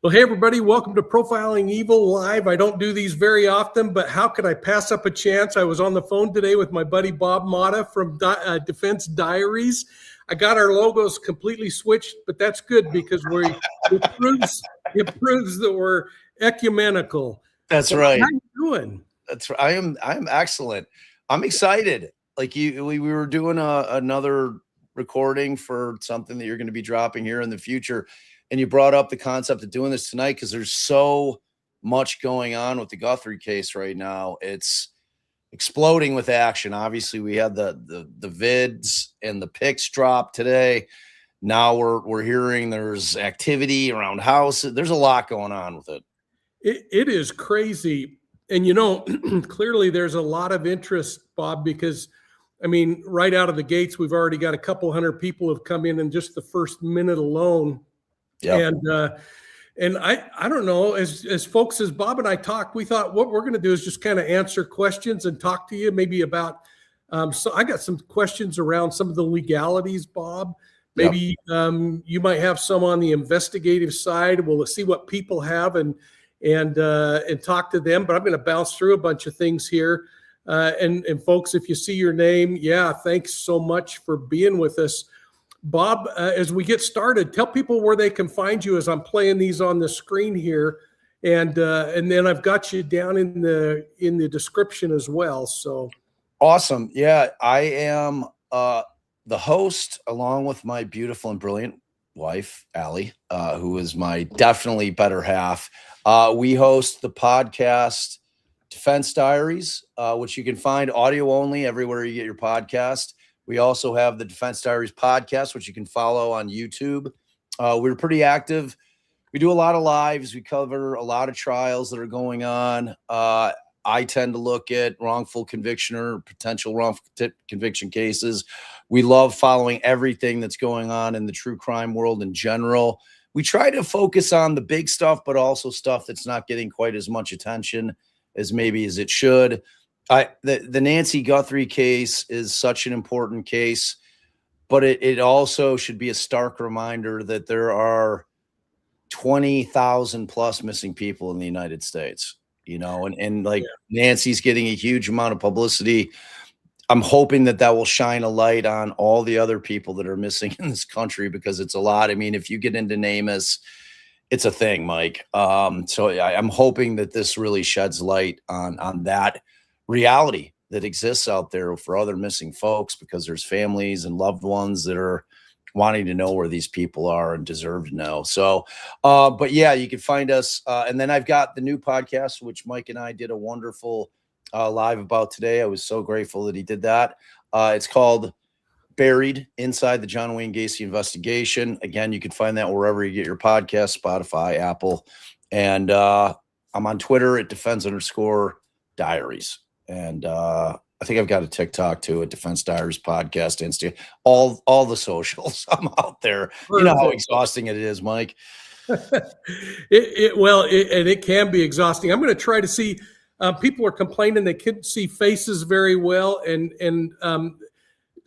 Well, hey, everybody, welcome to Profiling Evil Live. I don't do these very often, but how could I pass up a chance? I was on the phone today with my buddy Bob Mata from Defense Diaries. I got our logos completely switched, but that's good because it proves that we're ecumenical. That's right. How are you doing? That's right. I'm excellent. I'm excited. Like we were doing another recording for something that you're going to be dropping here in the future. And you brought up the concept of doing this tonight because there's so much going on with the Guthrie case right now. It's exploding with action. Obviously, we had the vids and the pics drop today. Now we're hearing there's activity around houses. There's a lot going on with it. It is crazy. And, you know, clearly there's a lot of interest, Bob, because, I mean, right out of the gates, we've already got a couple hundred people have come in just the first minute alone. Yep. And I don't know, as folks, as Bob and I talked, we thought what we're going to do is just kind of answer questions and talk to you maybe about, so I got some questions around some of the legalities, Bob. Maybe you might have some on the investigative side. We'll see what people have and talk to them, but I'm going to bounce through a bunch of things here. And folks, if you see your name, thanks so much for being with us. Bob, as we get started, tell people where they can find you as I'm playing these on the screen here, and then I've got you down in the description as well. So awesome! Yeah, I am the host along with my beautiful and brilliant wife, Allie, who is my definitely better half. We host the podcast Defense Diaries, which you can find audio only everywhere you get your podcast. We also have the Defense Diaries podcast, which you can follow on YouTube. We're pretty active. We do a lot of lives. We cover a lot of trials that are going on. I tend to look at wrongful conviction or potential wrongful conviction cases. We love following everything that's going on in the true crime world in general. We try to focus on the big stuff, but also stuff that's not getting quite as much attention as maybe as it should. The Nancy Guthrie case is such an important case, but it also should be a stark reminder that there are 20,000 plus missing people in the United States, you know, and Nancy's getting a huge amount of publicity. I'm hoping that will shine a light on all the other people that are missing in this country, because it's a lot. I mean, if you get into NamUs, it's a thing, Mike. So I'm hoping that this really sheds light on that reality that exists out there for other missing folks, because there's families and loved ones that are wanting to know where these people are and deserve to know. So, but yeah, you can find us. And then I've got the new podcast, which Mike and I did a wonderful live about today. I was so grateful that he did that. It's called Buried Inside the John Wayne Gacy Investigation. Again, you can find that wherever you get your podcast, Spotify, Apple. And I'm on Twitter at defense_diaries. And I think I've got a TikTok too, at Defense Diaries Podcast, Insta, all the socials. I'm out there. You know how exhausting it is, Mike. It can be exhausting. I'm going to try to see. People are complaining they couldn't see faces very well, and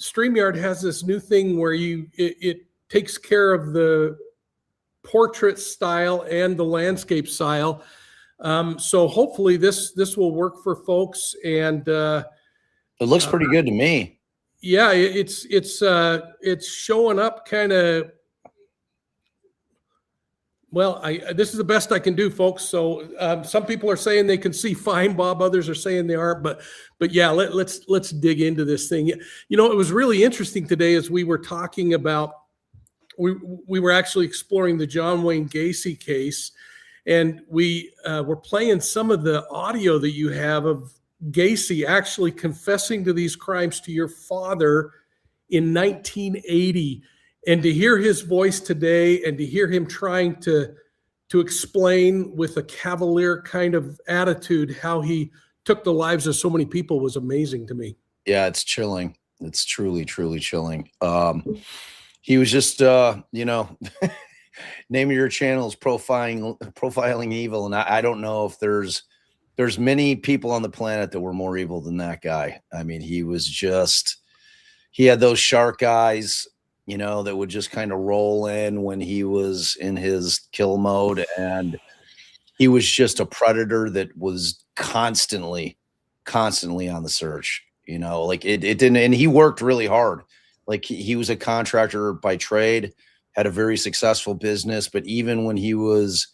StreamYard has this new thing where it takes care of the portrait style and the landscape style. So hopefully this will work for folks, and it looks pretty good to me. Yeah, it's showing up kind of. Well, this is the best I can do, folks. So some people are saying they can see fine, Bob. Others are saying they aren't. But yeah, let's dig into this thing. You know, it was really interesting today as we were talking about. We were actually exploring the John Wayne Gacy case. And we were playing some of the audio that you have of Gacy actually confessing to these crimes to your father in 1980. And to hear his voice today and to hear him trying to explain with a cavalier kind of attitude how he took the lives of so many people was amazing to me. Yeah, it's chilling. It's truly, truly chilling. He was just, name of your channel is profiling evil, and I don't know if there's many people on the planet that were more evil than that guy. I mean, he had those shark eyes, that would just kind of roll in when he was in his kill mode, and he was just a predator that was constantly on the search. Like it didn't, and he worked really hard. Like he was a contractor by trade, had a very successful business, but even when he was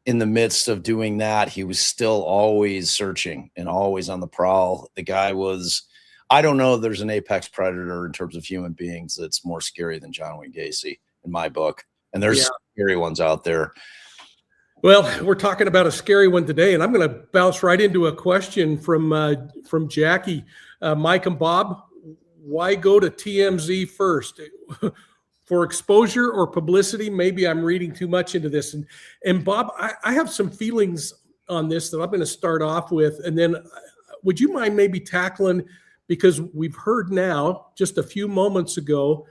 in the midst of doing that, he was still always searching and always on the prowl. The guy was, I don't know if there's an apex predator in terms of human beings that's more scary than John Wayne Gacy in my book. And there's scary ones out there. Well, we're talking about a scary one today, and I'm going to bounce right into a question from Jackie. Mike and Bob, why go to TMZ first? For exposure or publicity? Maybe I'm reading too much into this. And Bob, I have some feelings on this that I'm going to start off with. And then would you mind maybe tackling, because we've heard now just a few moments ago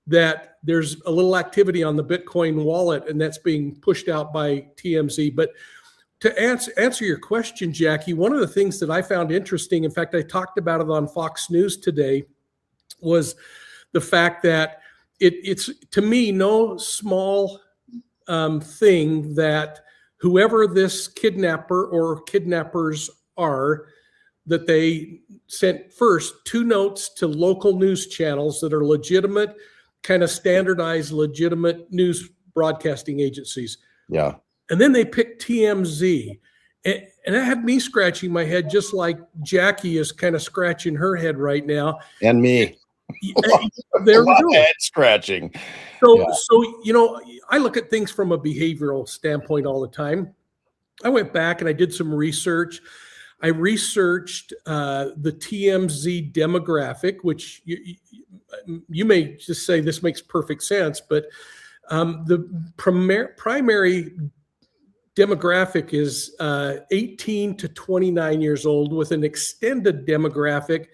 that there's a little activity on the Bitcoin wallet, and that's being pushed out by TMZ. But to answer your question, Jackie, one of the things that I found interesting, in fact, I talked about it on Fox News today, was the fact that it's to me no small thing that whoever this kidnapper or kidnappers are, that they sent first 2 notes to local news channels that are legitimate, kind of standardized, legitimate news broadcasting agencies. Yeah. And then they picked TMZ. And that had me scratching my head, just like Jackie is kind of scratching her head right now. And me. There we go. Head scratching. So, I look at things from a behavioral standpoint all the time. I went back and I did some research. I researched the TMZ demographic, which you may just say this makes perfect sense, but the primary demographic is 18 to 29 years old, with an extended demographic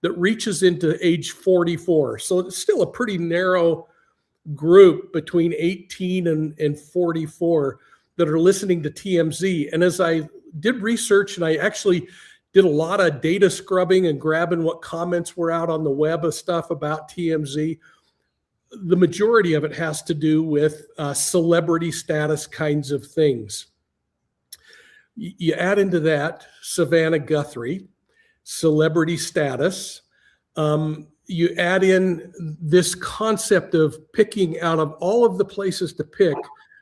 that reaches into age 44. So it's still a pretty narrow group between 18 and 44 that are listening to TMZ. And as I did research, and I actually did a lot of data scrubbing and grabbing what comments were out on the web of stuff about TMZ, the majority of it has to do with celebrity status kinds of things. You add into that Savannah Guthrie, celebrity status. You add in this concept of picking out of all of the places to pick,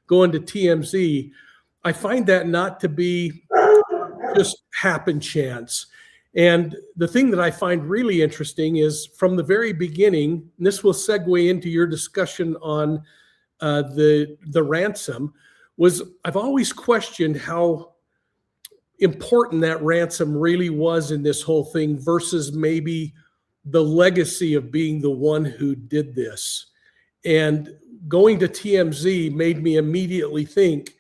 going to TMZ. I find that not to be just happen chance. And the thing that I find really interesting is from the very beginning, and this will segue into your discussion on the ransom, was I've always questioned how important that ransom really was in this whole thing versus maybe the legacy of being the one who did this. And going to TMZ made me immediately think,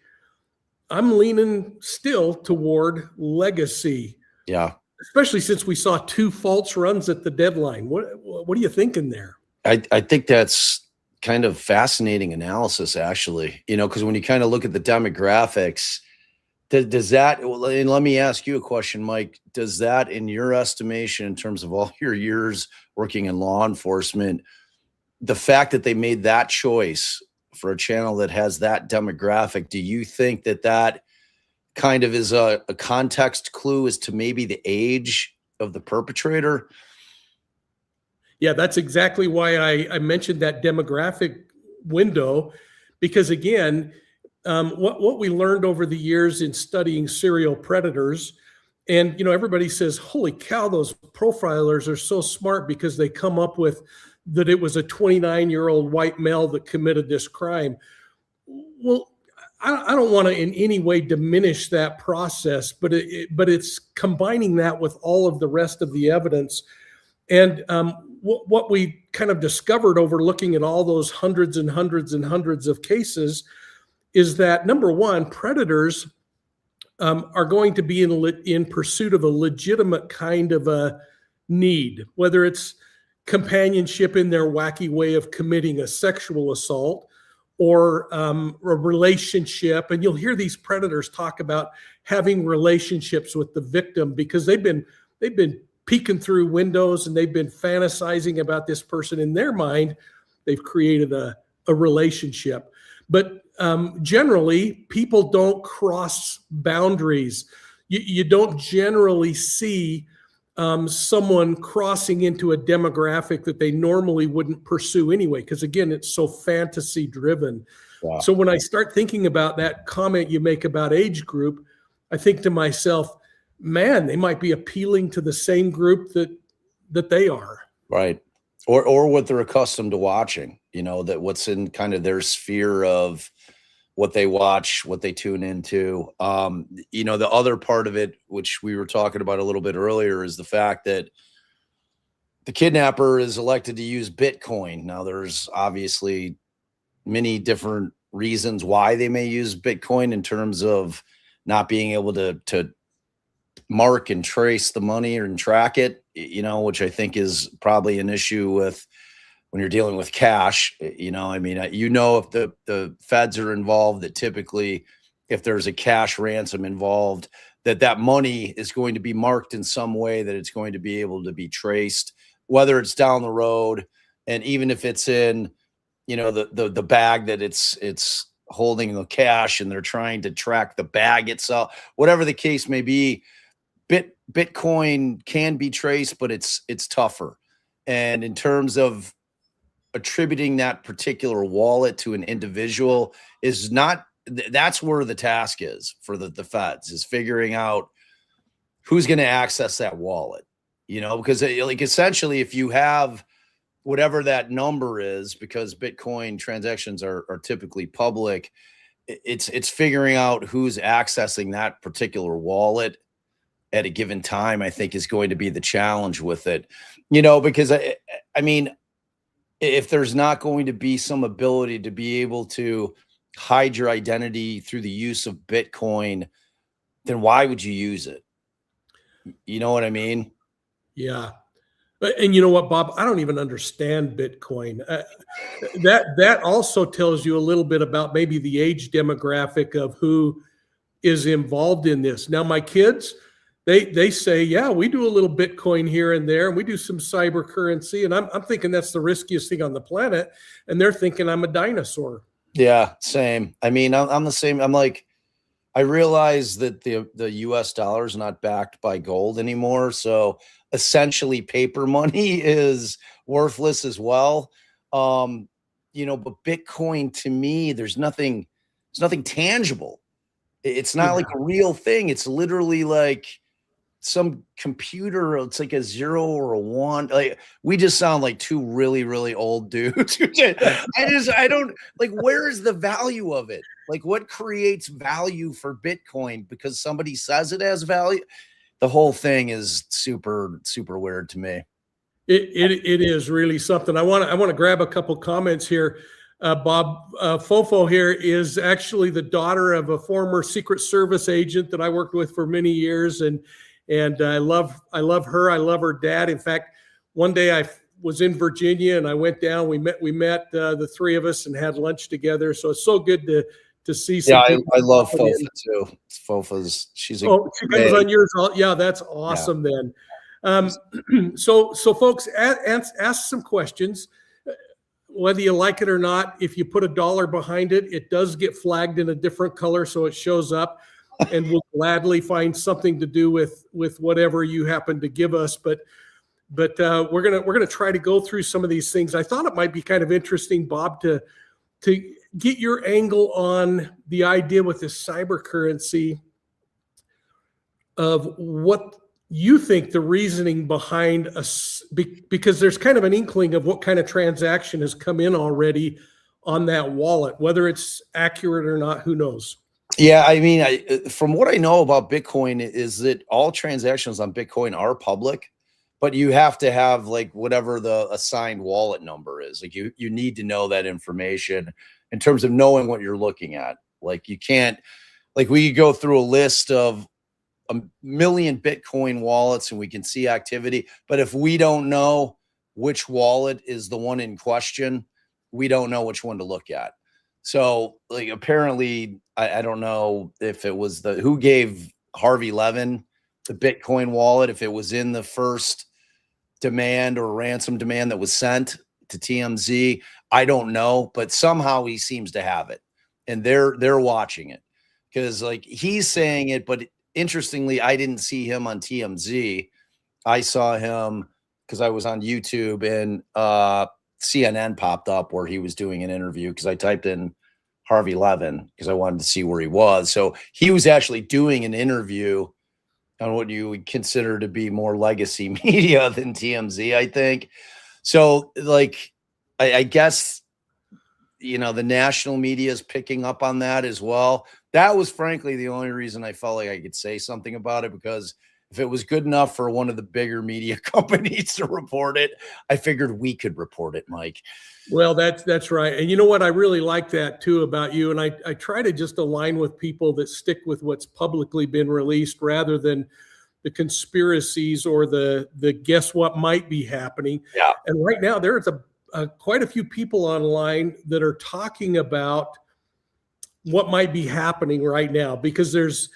I'm leaning still toward legacy. Yeah. Especially since we saw 2 false runs at the deadline. What are you thinking there? I think that's kind of fascinating analysis, actually, because when you kind of look at the demographics, does that, and let me ask you a question, Mike, does that, in your estimation, in terms of all your years working in law enforcement, the fact that they made that choice for a channel that has that demographic, do you think that kind of is a context clue as to maybe the age of the perpetrator? Yeah, that's exactly why I mentioned that demographic window, because again, what we learned over the years in studying serial predators, and everybody says, holy cow, those profilers are so smart because they come up with that it was a 29-year-old white male that committed this crime. Well, I don't want to in any way diminish that process, but it's combining that with all of the rest of the evidence. And what we kind of discovered over looking at all those hundreds and hundreds and hundreds of cases is that, number one, predators are going to be in pursuit of a legitimate kind of a need, whether it's companionship in their wacky way of committing a sexual assault, or a relationship. And you'll hear these predators talk about having relationships with the victim because they've been peeking through windows and they've been fantasizing about this person. In their mind, they've created a relationship. But generally, people don't cross boundaries. You don't generally see someone crossing into a demographic that they normally wouldn't pursue anyway, because again, it's so fantasy driven. Wow. So when I start thinking about that comment you make about age group, I think to myself, man, they might be appealing to the same group that they are. Right. Or what they're accustomed to watching, that what's in kind of their sphere of what they watch, what they tune into. The other part of it, which we were talking about a little bit earlier, is the fact that the kidnapper is elected to use Bitcoin. Now, there's obviously many different reasons why they may use Bitcoin in terms of not being able to mark and trace the money and track it, which I think is probably an issue with when you're dealing with cash. If the feds are involved, that typically if there's a cash ransom involved, that money is going to be marked in some way, that it's going to be able to be traced, whether it's down the road. And even if it's in, the bag that it's holding the cash and they're trying to track the bag itself, whatever the case may be, Bitcoin can be traced, but it's tougher. And in terms of attributing that particular wallet to an individual that's where the task is for the feds, is figuring out who's going to access that wallet, because essentially if you have whatever that number is, because Bitcoin transactions are typically public, it's figuring out who's accessing that particular wallet at a given time, I think, is going to be the challenge with it, because if there's not going to be some ability to be able to hide your identity through the use of Bitcoin, then why would you use it? You know what I mean? Yeah. And you know what, Bob? I don't even understand Bitcoin. That also tells you a little bit about maybe the age demographic of who is involved in this. Now, my kids, they say, yeah, we do a little Bitcoin here and there, and we do some cyber currency. And I'm thinking that's the riskiest thing on the planet. And they're thinking I'm a dinosaur. Yeah, same. I'm the same. I'm like, I realize that the US dollar is not backed by gold anymore. So essentially paper money is worthless as well. But Bitcoin, to me, there's nothing tangible. It's not like a real thing. It's literally like some computer. It's like a 0 or a 1. Like, we just sound like two really, really old dudes. I don't like, where is the value of it? Like, what creates value for Bitcoin because somebody says it has value? The whole thing is super, super weird to me. It is really something. I want to grab a couple comments here. Bob, Fofo here is actually the daughter of a former Secret Service agent that I worked with for many years, and I love her. I love her dad. In fact, one day I was in Virginia and I went down. We met the three of us and had lunch together. So it's so good to see. Yeah, I love Fofa too. Fofa's she comes on yours. Yeah, that's awesome. Yeah. Then, so folks, ask some questions. Whether you like it or not, if you put $1 behind it, it does get flagged in a different color, so it shows up, and we'll gladly find something to do with whatever you happen to give us. But we're gonna try to go through some of these things. I thought it might be kind of interesting, Bob, to get your angle on the idea with this cyber currency of what you think the reasoning behind us, because there's kind of an inkling of what kind of transaction has come in already on that wallet, whether it's accurate or not, who knows? Yeah, from what I know about Bitcoin is that all transactions on Bitcoin are public, but you have to have like whatever the assigned wallet number is. Like you need to know that information in terms of knowing what you're looking at. Like you can't, like we could go through a list of a million Bitcoin wallets and we can see activity, but if we don't know which wallet is the one in question, we don't know which one to look at. So like apparently I don't know if it was who gave Harvey Levin the Bitcoin wallet, if it was in the first demand or ransom demand that was sent to TMZ. I don't know, but somehow he seems to have it and they're watching it because like he's saying it, but interestingly, I didn't see him on TMZ. I saw him because I was on YouTube and CNN popped up where he was doing an interview because I typed in Harvey Levin because I wanted to see where he was. So he was actually doing an interview on what you would consider to be more legacy media than TMZ, I think. So like, I guess, you know, the national media is picking up on that as well. That was frankly the only reason I felt like I could say something about it, because if it was good enough for one of the bigger media companies to report it, I figured we could report it, Mike. Well, that's right. And you know what? I really like that too about you. And I try to just align with people that stick with what's publicly been released rather than the conspiracies or the guess what might be happening. Yeah. And right now there's quite a few people online that are talking about what might be happening right now, because there's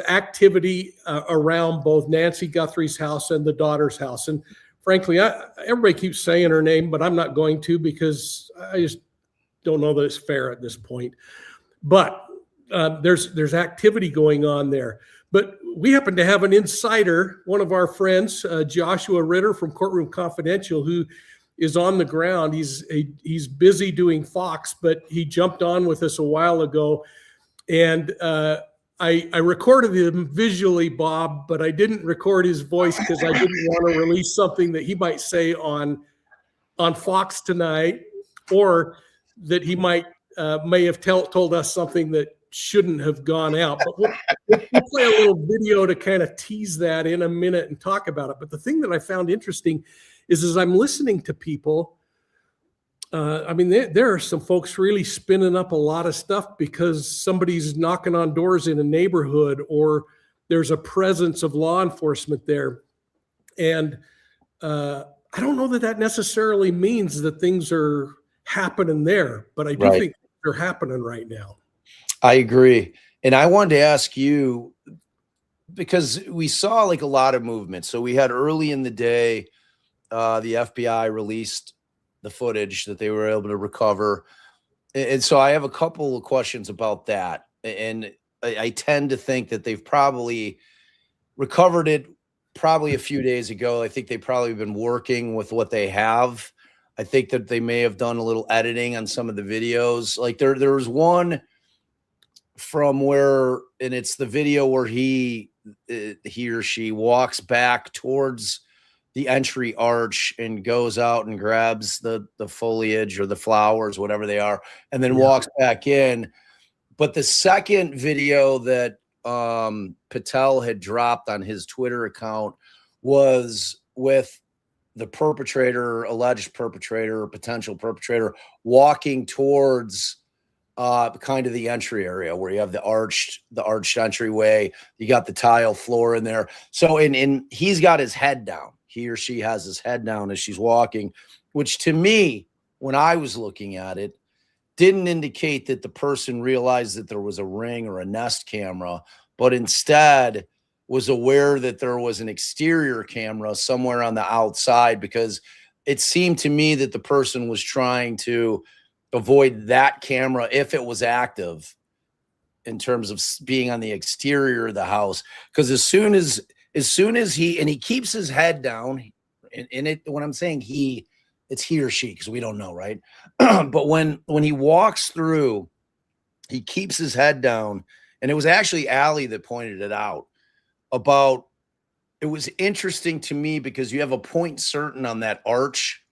activity around both Nancy Guthrie's house and the daughter's house. And frankly, everybody keeps saying her name, but I'm not going to, because I just don't know that it's fair at this point. But there's activity going on there. But we happen to have an insider, one of our friends, Joshua Ritter from Courtroom Confidential, who is on the ground. He's busy doing Fox, but he jumped on with us a while ago. And I recorded him visually, Bob, but I didn't record his voice because I didn't want to release something that he might say on Fox tonight, or that he may have told us something that shouldn't have gone out. But we'll play a little video to kind of tease that in a minute and talk about it. But the thing that I found interesting is as I'm listening to people, I mean, there are some folks really spinning up a lot of stuff because somebody's knocking on doors in a neighborhood, or there's a presence of law enforcement there. And I don't know that necessarily means that things are happening there, but I do think they're happening right now. I agree. And I wanted to ask you, because we saw like a lot of movement. So we had early in the day, the FBI released the footage that they were able to recover. And so I have a couple of questions about that. And I tend to think that they've probably recovered it probably a few days ago. I think they've probably been working with what they have. I think that they may have done a little editing on some of the videos. Like there was one from where, and it's the video where he or she walks back towards the entry arch and goes out and grabs the foliage or the flowers, whatever they are, and then walks back in. But the second video that Patel had dropped on his Twitter account was with the perpetrator, alleged perpetrator, or potential perpetrator, walking towards kind of the entry area where you have the arched entryway. You got the tile floor in there. So, and he's got his head down. He or she has his head down as she's walking, which to me, when I was looking at it, didn't indicate that the person realized that there was a Ring or a Nest camera, but instead was aware that there was an exterior camera somewhere on the outside, because it seemed to me that the person was trying to avoid that camera if it was active in terms of being on the exterior of the house. Because as soon as he keeps his head down, and it, when I'm saying he, it's he or she, because we don't know, right? But when he walks through, he keeps his head down. And it was actually Allie that pointed it out about, it was interesting to me because you have a point certain on that arch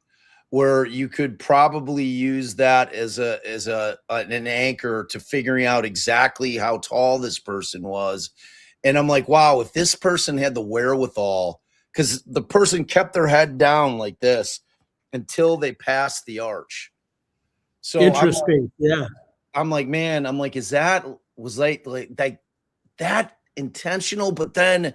where you could probably use that as an anchor to figuring out exactly how tall this person was. And I'm like, wow, if this person had the wherewithal, because the person kept their head down like this until they passed the arch. So Interesting. I'm like, man, I'm like, was like that intentional? But then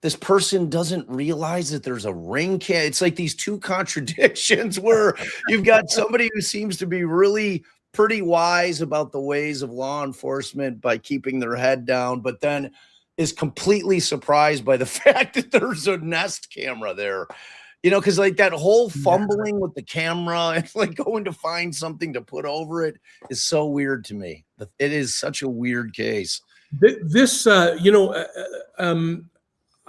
this person doesn't realize that there's a ring cam. It's like these two contradictions where you've got somebody who seems to be really pretty wise about the ways of law enforcement by keeping their head down, but then is completely surprised by the fact that there's a Nest camera there. You know, because like that whole fumbling with the camera and like going to find something to put over it is so weird to me. It is such a weird case. This, I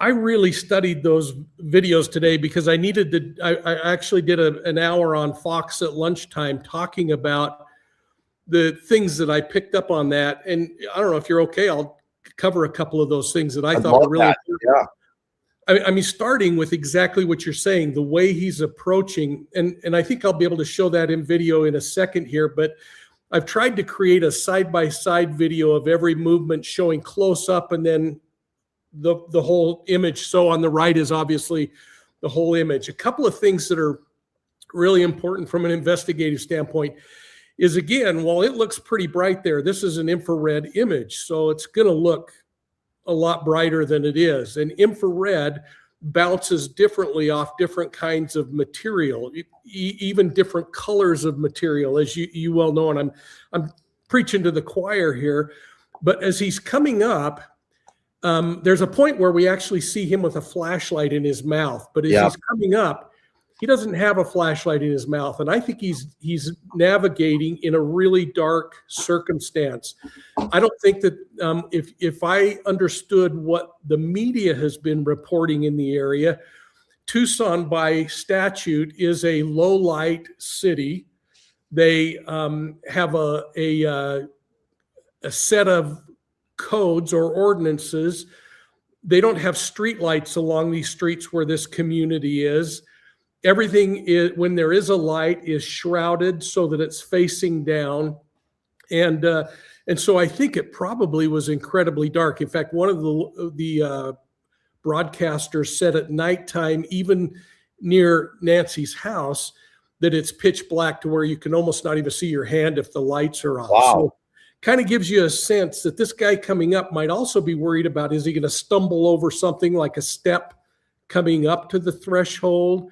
really studied those videos today because I needed to. I actually did an hour on Fox at lunchtime talking about the things that I picked up on that. And I don't know if you're okay. I'll cover a couple of those things that I thought were really important. Yeah. I mean, starting with exactly what you're saying, the way he's approaching, and I think I'll be able to show that in video in a second here, but I've tried to create a side-by-side video of every movement showing close up and then the whole image. So on the right is obviously the whole image. A couple of things that are really important from an investigative standpoint is, again, while it looks pretty bright there, this is an infrared image, so it's going to look a lot brighter than it is. And infrared bounces differently off different kinds of material, even different colors of material, as you well know. And I'm preaching to the choir here, but as he's coming up, there's a point where we actually see him with a flashlight in his mouth. But as he's coming up, he doesn't have a flashlight in his mouth, and I think he's navigating in a really dark circumstance. I don't think that if I understood what the media has been reporting in the area, Tucson by statute is a low light city. They have a set of codes or ordinances. They don't have street lights along these streets where this community is. Everything is, when there is a light, is shrouded so that it's facing down. And so I think it probably was incredibly dark. In fact, one of the broadcasters said at nighttime, even near Nancy's house, that it's pitch black to where you can almost not even see your hand if the lights are off. Wow. So kind of gives you a sense that this guy coming up might also be worried about, is he going to stumble over something like a step coming up to the threshold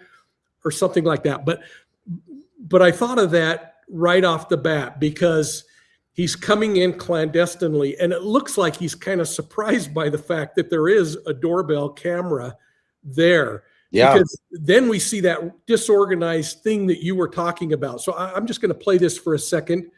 or something like that. But I thought of that right off the bat because he's coming in clandestinely, and it looks like he's kind of surprised by the fact that there is a doorbell camera there. Yeah. Because then we see that disorganized thing that you were talking about. So I'm just going to play this for a second.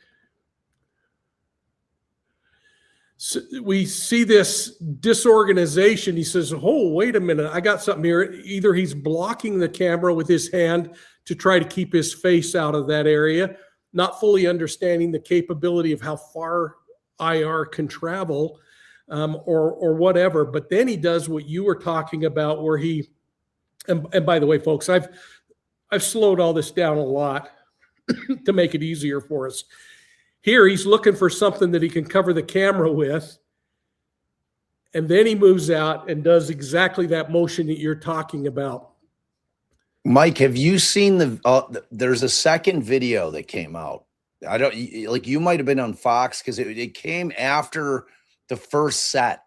So we see this disorganization. He says, oh, wait a minute, I got something here. Either he's blocking the camera with his hand to try to keep his face out of that area, not fully understanding the capability of how far IR can travel, or whatever. But then he does what you were talking about, where he, and by the way, folks, I've slowed all this down a lot to make it easier for us. Here, he's looking for something that he can cover the camera with. And then he moves out and does exactly that motion that you're talking about. Mike, have you seen there's a second video that came out. I don't, like, you might have been on Fox because it came after the first set.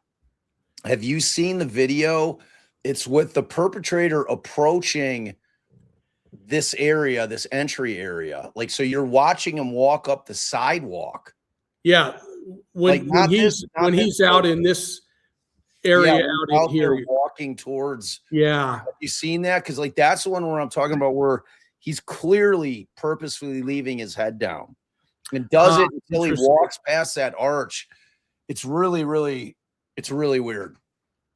Have you seen the video? It's with the perpetrator approaching this area, this entry area. Like, so you're watching him walk up the sidewalk. Yeah. When he's out in this area, out in here, walking towards. Yeah. Have you seen that? Because like that's the one where I'm talking about, where he's clearly purposefully leaving his head down and does it until he walks past that arch. It's really, really, it's really weird.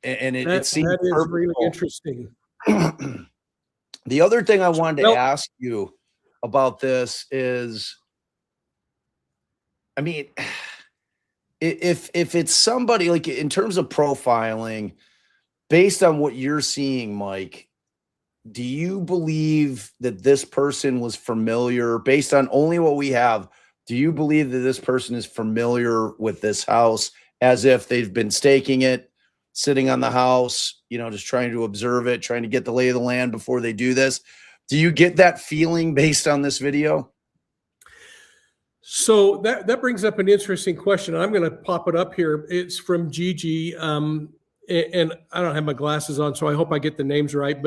And it seems that is really interesting. The other thing I wanted to ask you about this is, I mean, if it's somebody, like, in terms of profiling, based on what you're seeing, Mike, do you believe that this person was familiar, based on only what we have? Do you believe that this person is familiar with this house, as if they've been staking it, sitting on the house, just trying to observe it, trying to get the lay of the land before they do this. Do you get that feeling based on this video? So that brings up an interesting question. I'm going to pop it up here. It's from Gigi, and I don't have my glasses on, so I hope I get the names right.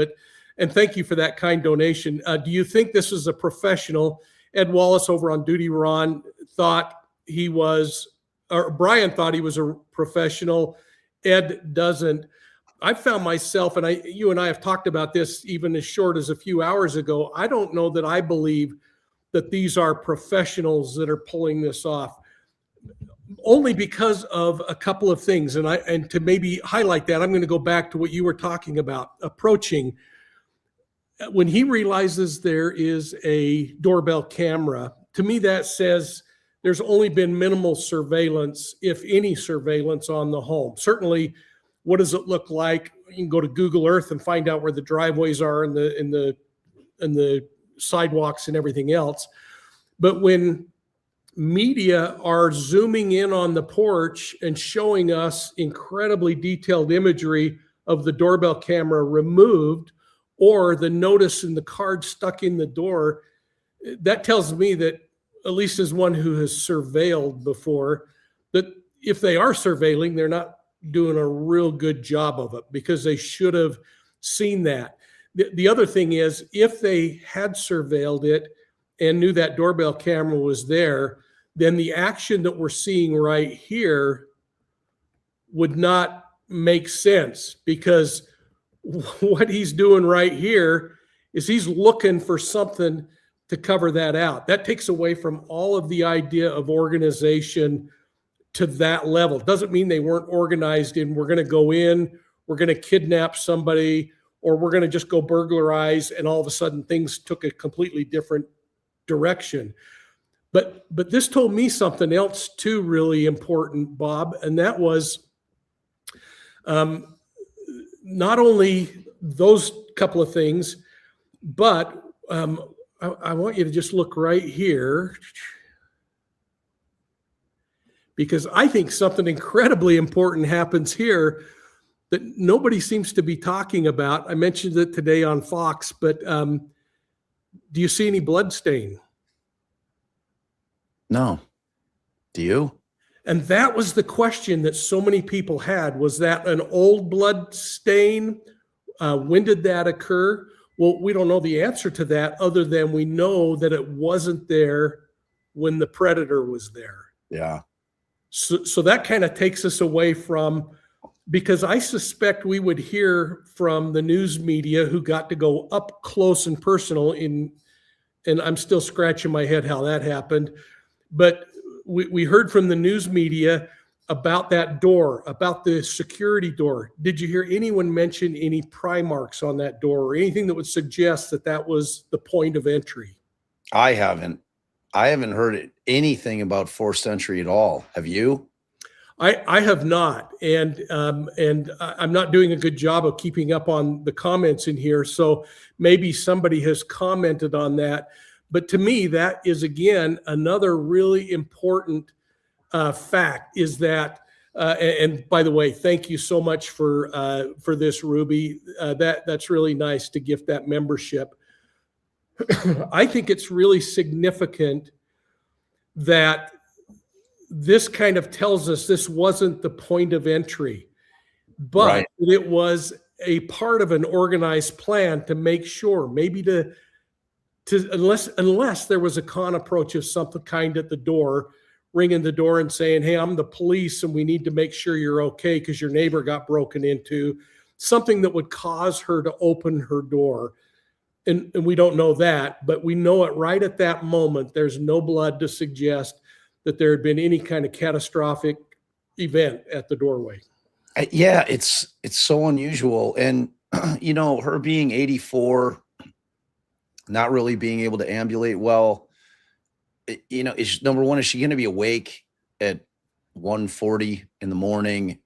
And thank you for that kind donation. Do you think this is a professional? Ed Wallace over on Duty Ron thought he was, or Brian thought he was a professional. Ed doesn't. I found myself, and you and I have talked about this even as short as a few hours ago. I don't know that I believe that these are professionals that are pulling this off, only because of a couple of things. And to maybe highlight that, I'm going to go back to what you were talking about, approaching. When he realizes there is a doorbell camera, to me that says there's only been minimal surveillance, if any surveillance, on the home. Certainly, what does it look like? You can go to Google Earth and find out where the driveways are and the sidewalks and everything else. But when media are zooming in on the porch and showing us incredibly detailed imagery of the doorbell camera removed, or the notice in the card stuck in the door, that tells me that, at least as one who has surveilled before, that if they are surveilling, they're not doing a real good job of it, because they should have seen that. The other thing is, if they had surveilled it and knew that doorbell camera was there, then the action that we're seeing right here would not make sense, because what he's doing right here is he's looking for something to cover that out. That takes away from all of the idea of organization to that level. Doesn't mean they weren't organized in, we're going to go in, we're going to kidnap somebody, or we're going to just go burglarize, and all of a sudden things took a completely different direction. But this told me something else too, really important, Bob, and that was not only those couple of things, but I want you to just look right here, because I think something incredibly important happens here that nobody seems to be talking about. I mentioned it today on Fox, but do you see any blood stain? No. Do you? And that was the question that so many people had. Was that an old blood stain? When did that occur? Well, we don't know the answer to that, other than we know that it wasn't there when the predator was there. Yeah. So that kind of takes us away from, because I suspect we would hear from the news media who got to go up close and personal and I'm still scratching my head how that happened. But we heard from the news media about that door, about the security door. Did you hear anyone mention any pry marks on that door, or anything that would suggest that that was the point of entry? I haven't heard anything about forced entry at all. Have you? I have not, and I'm not doing a good job of keeping up on the comments in here. So maybe somebody has commented on that. But to me, that is, again, another really important fact, is that, and by the way, thank you so much for this, Ruby. That's really nice to gift that membership. I think it's really significant that this kind of tells us this wasn't the point of entry, but Right. it was a part of an organized plan to make sure, maybe to unless there was a con approach of some kind at the door, ringing the door and saying, hey, I'm the police and we need to make sure you're okay because your neighbor got broken into, something that would cause her to open her door. And we don't know that, but we know it right at that moment. There's no blood to suggest that there had been any kind of catastrophic event at the doorway. Yeah, it's so unusual. And, her being 84, not really being able to ambulate well, is number one, is she going to be awake at 1:40 in the morning?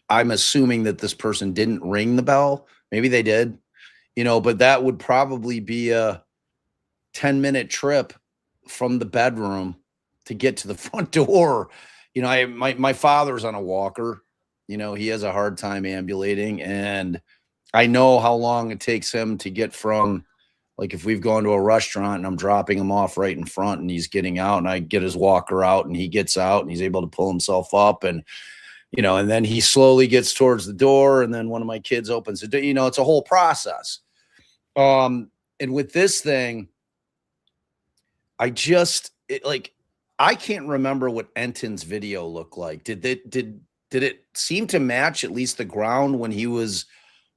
I'm assuming that this person didn't ring the bell. Maybe they did, but that would probably be a 10-minute trip from the bedroom to get to the front door. My father's on a walker, he has a hard time ambulating, and I know how long it takes him to get from, like, if we've gone to a restaurant and I'm dropping him off right in front and he's getting out, and I get his walker out and he gets out and he's able to pull himself up, and and then he slowly gets towards the door, and then one of my kids opens the door. It's a whole process. And with this thing, I can't remember what Enton's video looked like. Did it seem to match at least the ground when he was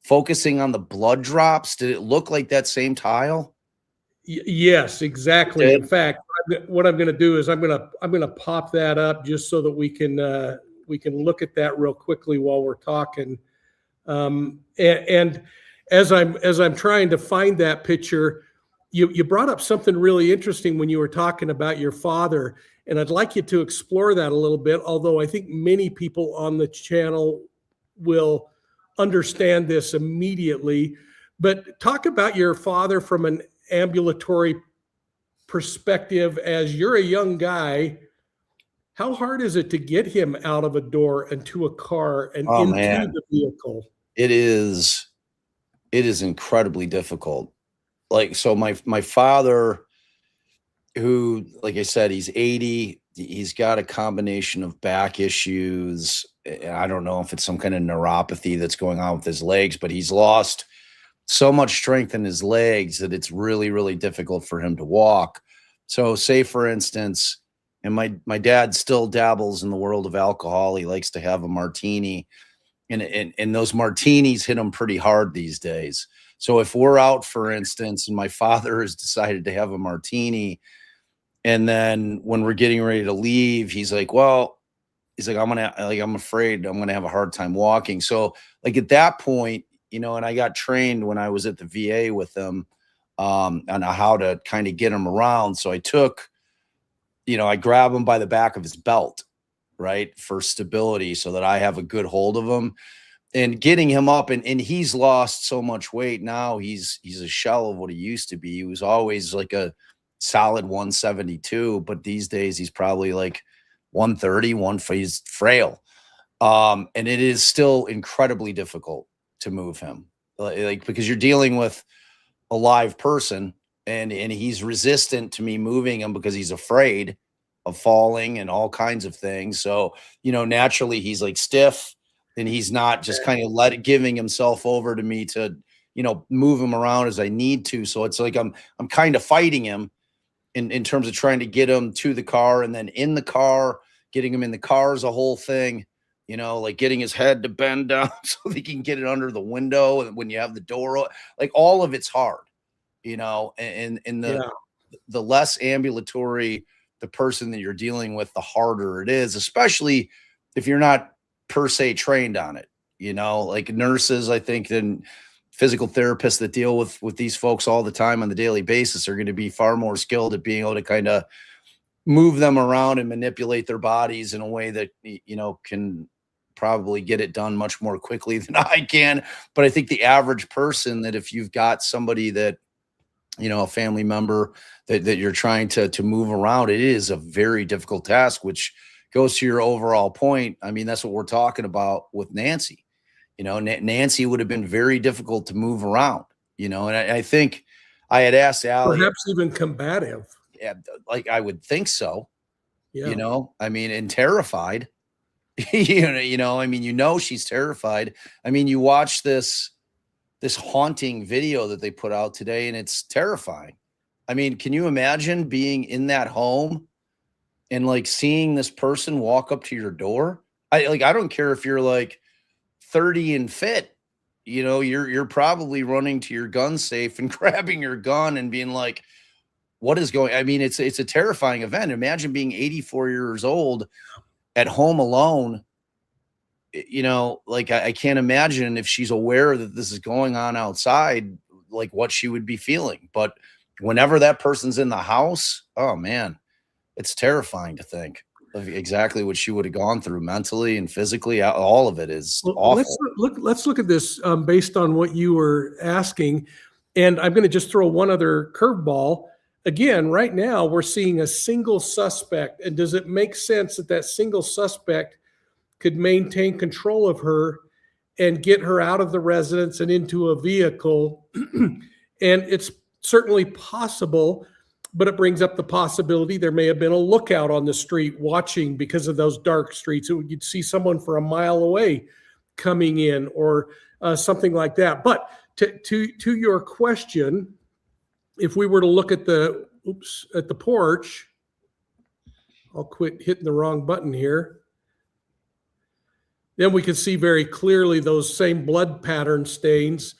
focusing on the blood drops? Did it look like that same tile? Yes, exactly. In fact, what I'm going to do is I'm going to pop that up just so that we can look at that real quickly while we're talking. And as I'm trying to find that picture, you brought up something really interesting when you were talking about your father, and I'd like you to explore that a little bit, although I think many people on the channel will understand this immediately. But talk about your father from an ambulatory perspective. As you're a young guy, how hard is it to get him out of a door and to a car and into the vehicle? It is incredibly difficult. Like, so my father, who, like I said, he's 80, he's got a combination of back issues. I don't know if it's some kind of neuropathy that's going on with his legs, but he's lost so much strength in his legs that it's really, really difficult for him to walk. So say, for instance, and my dad still dabbles in the world of alcohol. He likes to have a martini, and those martinis hit him pretty hard these days. So if we're out, for instance, and my father has decided to have a martini, and then when we're getting ready to leave, he's like, I'm afraid I'm gonna have a hard time walking. So like at that point, and I got trained when I was at the VA with him on how to kind of get him around. So I grab him by the back of his belt, right, for stability, so that I have a good hold of him. And getting him up, and he's lost so much weight now. He's a shell of what he used to be. He was always like a solid 172, but these days he's probably like 130. He's frail. And it is still incredibly difficult to move him, like, because you're dealing with a live person, and he's resistant to me moving him because he's afraid of falling and all kinds of things. So, naturally he's like stiff, and he's not just kind of giving himself over to me to, move him around as I need to. So it's like I'm kind of fighting him in terms of trying to get him to the car, and then in the car, getting him in the car is a whole thing, like getting his head to bend down so they can get it under the window. And when you have the door, like, all of it's hard, and the less ambulatory the person that you're dealing with, the harder it is, especially if you're not per se trained on it, like nurses, I think, and physical therapists that deal with these folks all the time on the daily basis are going to be far more skilled at being able to kind of move them around and manipulate their bodies in a way that, can probably get it done much more quickly than I can. But I think the average person, that if you've got somebody that, a family member that you're trying to move around, it is a very difficult task, which goes to your overall point. I mean, that's what we're talking about with Nancy. Nancy would have been very difficult to move around, and I think I had asked Allie. Perhaps even combative. Yeah, like, I would think so. Yeah. I mean, and terrified. She's terrified. I mean, you watch this haunting video that they put out today, and it's terrifying. I mean, can you imagine being in that home and like seeing this person walk up to your door? I don't care if you're like 30 and fit, you're probably running to your gun safe and grabbing your gun and being like, what is going? I mean, it's a terrifying event. Imagine being 84 years old at home alone. Like, I can't imagine, if she's aware that this is going on outside, like, what she would be feeling. But whenever that person's in the house, oh man, it's terrifying to think of exactly what she would have gone through mentally and physically. All of it is awful. Let's look at this based on what you were asking. And I'm going to just throw one other curveball. Again, right now we're seeing a single suspect. And does it make sense that single suspect could maintain control of her and get her out of the residence and into a vehicle. And it's certainly possible, but it brings up the possibility there may have been a lookout on the street watching because of those dark streets. You'd see someone for a mile away coming in, or something like that. But to your question, if we were to look at the porch, I'll quit hitting the wrong button here. Then we can see very clearly those same blood pattern stains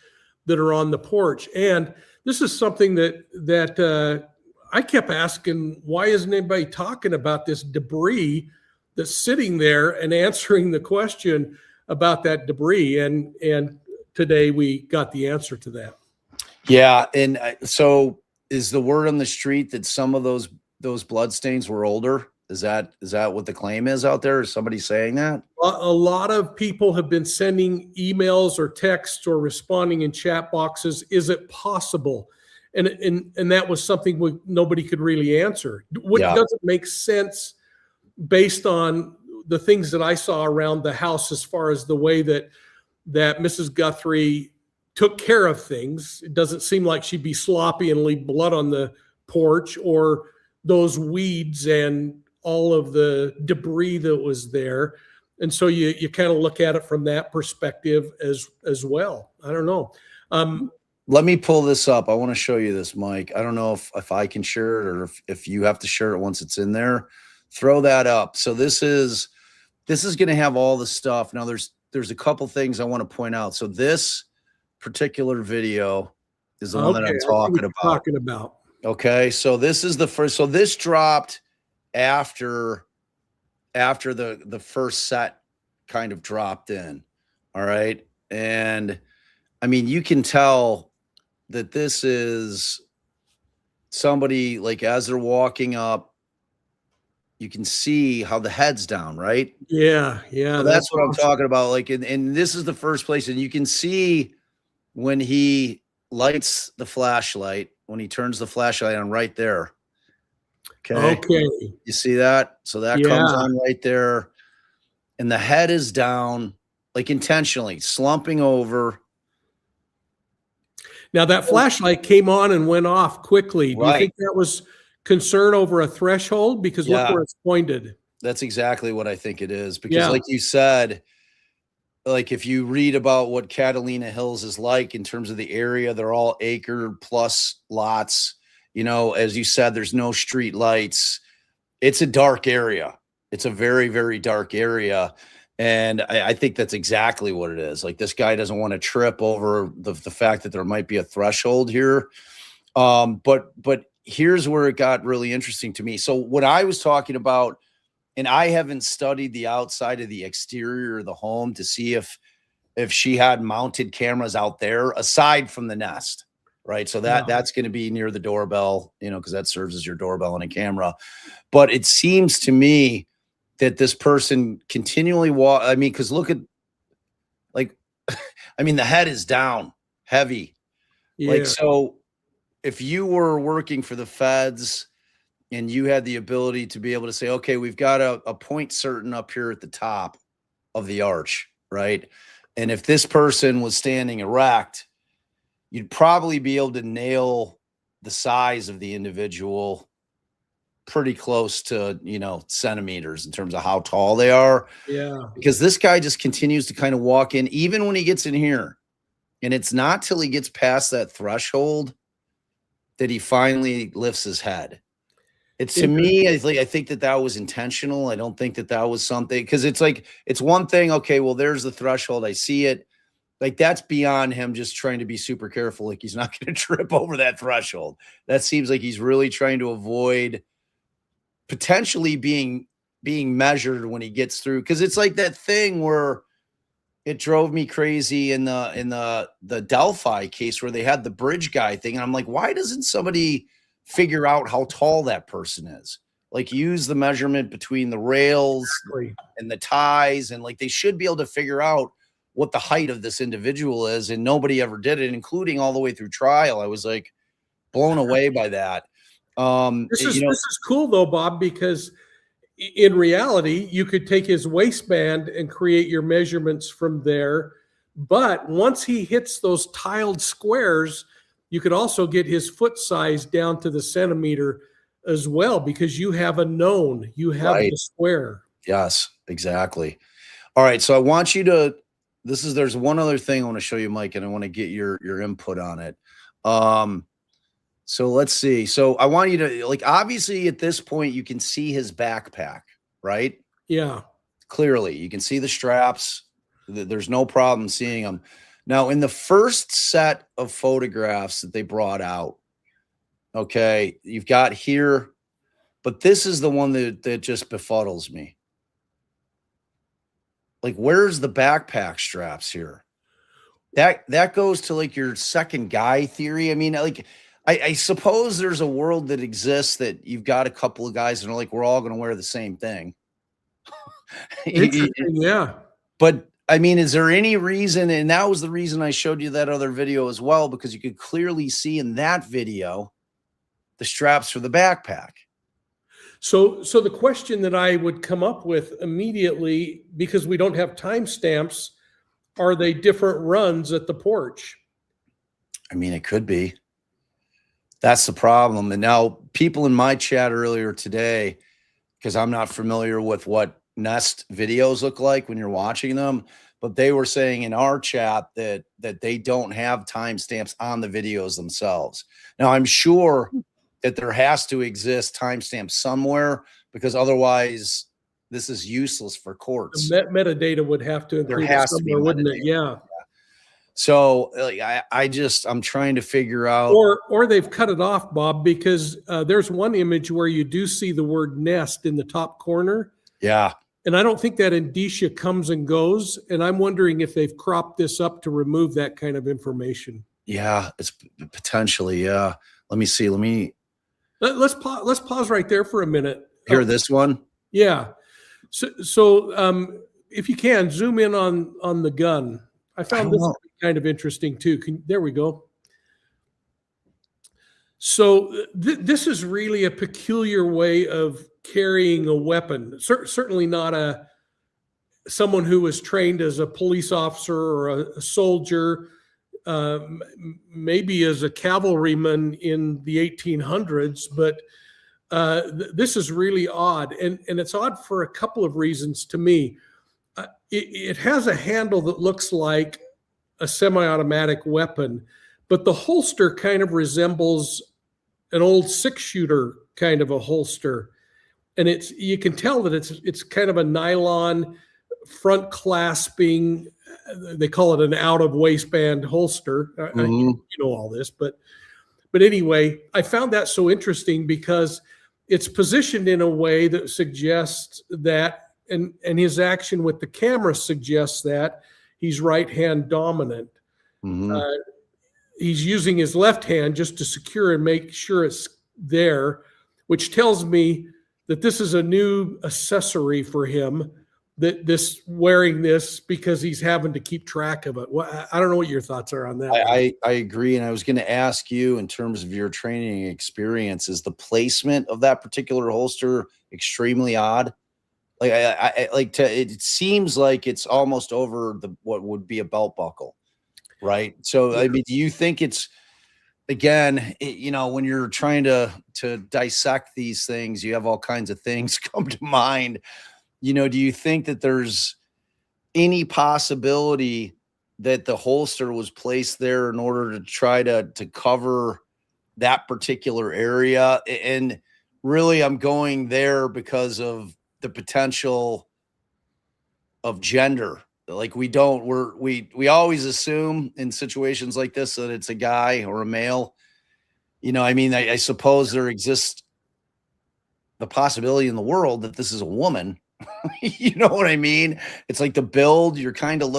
that are on the porch. And this is something that I kept asking, why isn't anybody talking about this debris that's sitting there and answering the question about that debris? And today we got the answer to that. Yeah. And so is the word on the street that some of those blood stains were older? Is that what the claim is out there? Is somebody saying that? A lot of people have been sending emails or texts or responding in chat boxes. Is it possible? And that was something nobody could really answer. What doesn't make sense based on the things that I saw around the house, as far as the way that Mrs. Guthrie took care of things. It doesn't seem like she'd be sloppy and leave blood on the porch, or those weeds and all of the debris that was there. And so you kind of look at it from that perspective as well. I don't know. Let me pull this up. I want to show you this, Mike. I don't know if I can share it, or if you have to share it once it's in there. Throw that up. So this is going to have all the stuff. Now there's a couple things I want to point out. So this particular video is the one that I'm talking about. Okay. So this is the first. So this dropped after the first set kind of dropped in. All right. And I mean, you can tell that this is somebody, like, as they're walking up, you can see how the head's down, right? Yeah. So that's what I'm talking about. Like, and this is the first place, and you can see when he lights the flashlight, when he turns the flashlight on right there. Okay. You see that? So that comes on right there. And the head is down, like intentionally slumping over. Now that flashlight came on and went off quickly. Do you think that was concern over a threshold? Because look where it's pointed. That's exactly what I think it is. Because like you said, like if you read about what Catalina Hills is like in terms of the area, they're all acre plus lots. You know, as you said, there's no street lights. It's a dark area. It's a very, very dark area. And I think that's exactly what it is. Like, this guy doesn't want to trip over the fact that there might be a threshold here. But here's where it got really interesting to me. So what I was talking about, and I haven't studied the outside of the exterior of the home to see if she had mounted cameras out there aside from the nest. Right. So that's going to be near the doorbell, you know, because that serves as your doorbell and a camera. But it seems to me that this person continually I mean, because look at, like, I mean, the head is down heavy. Like, so if you were working for the feds and you had the ability to be able to say, okay, we've got a point certain up here at the top of the arch. Right. And if this person was standing erect, you'd probably be able to nail the size of the individual pretty close to, you know, centimeters in terms of how tall they are. Yeah. Because this guy just continues to kind of walk in, even when he gets in here. And it's not till he gets past that threshold that he finally lifts his head. It's, to me, I think that was intentional. I don't think that was something, because it's like, it's one thing. Okay, well, there's the threshold. I see it. Like, that's beyond him just trying to be super careful. Like, he's not going to trip over that threshold. That seems like he's really trying to avoid potentially being measured when he gets through. Because it's like that thing where it drove me crazy in the Delphi case where they had the bridge guy thing. And I'm like, why doesn't somebody figure out how tall that person is? Like, use the measurement between the rails and the ties. And like, they should be able to figure out what the height of this individual is. And nobody ever did it, including all the way through trial. I was like blown away by that. This is cool though, Bob, because in reality, you could take his waistband and create your measurements from there. But once he hits those tiled squares, you could also get his foot size down to the centimeter as well, because you have a known, you have Right. the square. Yes, exactly. All right. So I want you to, there's one other thing I want to show you, Mike, and I want to get your input on it. So let's see. So I want you to, like, obviously at this point, you can see his backpack, right? Yeah. Clearly, you can see the straps. There's no problem seeing them. Now, in the first set of photographs that they brought out, okay, you've got here, but this is the one that just befuddles me. Like, where's the backpack straps here? That goes to like your second guy theory. I mean, like, I suppose there's a world that exists that you've got a couple of guys and are like, we're all going to wear the same thing. Interesting. Yeah. But I mean, is there any reason? And that was the reason I showed you that other video as well, because you could clearly see in that video the straps for the backpack. So the question that I would come up with immediately, because we don't have timestamps, are they different runs at the porch? I mean, it could be. That's the problem. And now people in my chat earlier today, because I'm not familiar with what Nest videos look like when you're watching them, but they were saying in our chat that they don't have timestamps on the videos themselves. Now, I'm sure that there has to exist timestamps somewhere, because otherwise this is useless for courts. The metadata would have to include There has to be somewhere, wouldn't it? metadata. Yeah. So like, I'm trying to figure out. Or they've cut it off, Bob, because there's one image where you do see the word Nest in the top corner. Yeah. And I don't think that indicia comes and goes. And I'm wondering if they've cropped this up to remove that kind of information. Yeah, it's potentially. Yeah. Let me see. Let's pause right there for a minute. Hear this one? Yeah. So if you can zoom in on the gun. I found this kind of interesting too. There we go. So this is really a peculiar way of carrying a weapon. Certainly not someone who was trained as a police officer or a soldier, maybe as a cavalryman in the 1800s, but this is really odd. And it's odd for a couple of reasons to me. It has a handle that looks like a semi-automatic weapon, but the holster kind of resembles an old 6-shooter kind of a holster. And you can tell that it's kind of a nylon front clasping, they call it an out of waistband holster. You know all this, but anyway, I found that so interesting because it's positioned in a way that suggests that, and his action with the camera suggests that he's right-hand dominant. He's using his left hand just to secure and make sure it's there, which tells me that this is a new accessory for him, that this wearing this because he's having to keep track of it. Well, I don't know what your thoughts are on that. I agree. And I was going to ask you, in terms of your training experience, is the placement of that particular holster extremely odd? Like it seems like it's almost over what would be a belt buckle, right? So, I mean, do you think it's, again, when you're trying to dissect these things, you have all kinds of things come to mind. Do you think that there's any possibility that the holster was placed there in order to try to cover that particular area? And really, I'm going there because of the potential of gender. Like we always assume in situations like this that it's a guy or a male. I mean, I suppose there exists the possibility in the world that this is a woman. You know what I mean? It's like the build, you're kind of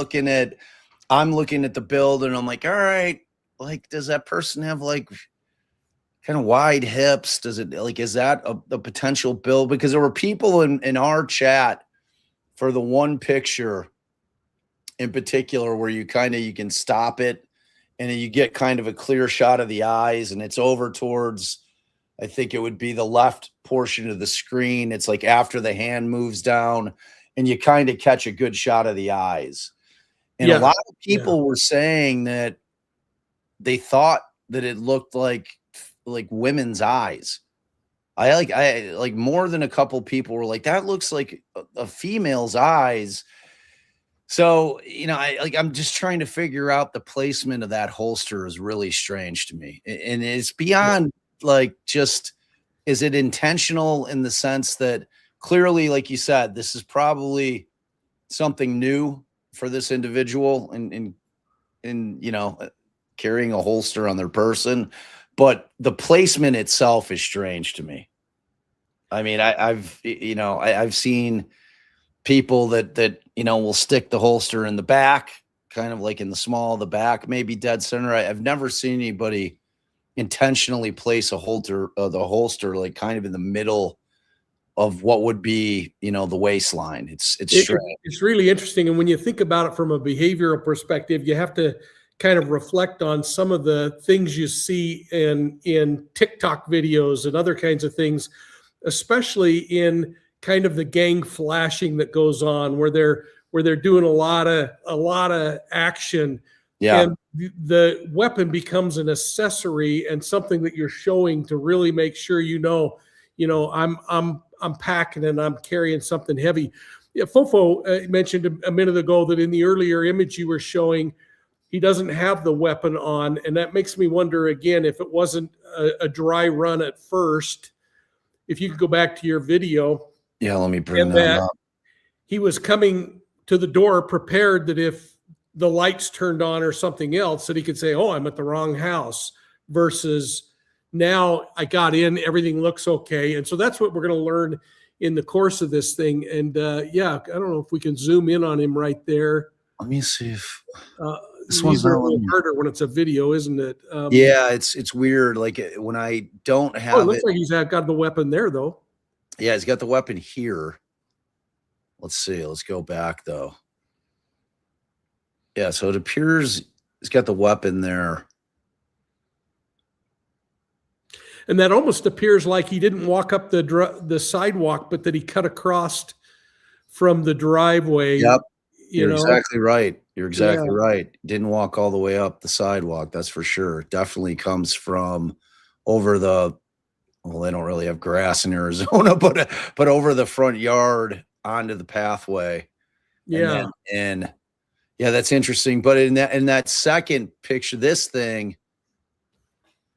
I'm looking at the build and I'm like, all right, like, does that person have like kind of wide hips? Does it, like, is that a potential build? Because there were people in our chat for the one picture in particular where you can stop it and you get kind of a clear shot of the eyes and it's over towards I think it would be the left portion of the screen. It's like after the hand moves down and you kind of catch a good shot of the eyes. And a lot of people were saying that they thought that it looked like women's eyes. I like more than a couple people were like, that looks like a female's eyes. So, you know, I'm just trying to figure out the placement of that holster is really strange to me. And it's beyond like, just, is it intentional in the sense that clearly, like you said, this is probably something new for this individual in you know, carrying a holster on their person, but the placement itself is strange to me. I mean, I've seen people that, you know, will stick the holster in the back, kind of like in the small of the back, maybe dead center. I've never seen anybody intentionally place the holster like kind of in the middle of what would be, you know, the waistline. It's strange. It's really interesting. And when you think about it from a behavioral perspective, you have to kind of reflect on some of the things you see in TikTok videos and other kinds of things, especially in kind of the gang flashing that goes on where they're doing a lot of action. Yeah. And the weapon becomes an accessory and something that you're showing to really make sure, I'm packing and I'm carrying something heavy. Yeah, Fofo mentioned a minute ago that in the earlier image you were showing, he doesn't have the weapon on. And that makes me wonder again, if it wasn't a dry run at first, if you could go back to your video. Yeah, let me bring that up. He was coming to the door prepared that if the lights turned on or something else, that he could say, oh, I'm at the wrong house, versus now I got in, everything looks okay. And so that's what we're going to learn in the course of this thing. And I don't know if we can zoom in on him right there. Let me see if this one's a little harder when it's a video, isn't it? Yeah, it's weird. Like when I don't have it looks like he's got the weapon there though. Yeah, he's got the weapon here. Let's see. Let's go back though. Yeah, so it appears he's got the weapon there. And that almost appears like he didn't walk up the sidewalk, but that he cut across from the driveway. Yep. You're exactly right. You're exactly right. Didn't walk all the way up the sidewalk. That's for sure. Definitely comes from over the, well, they don't really have grass in Arizona, but over the front yard onto the pathway. Yeah. And yeah, that's interesting. But in that second picture, this thing,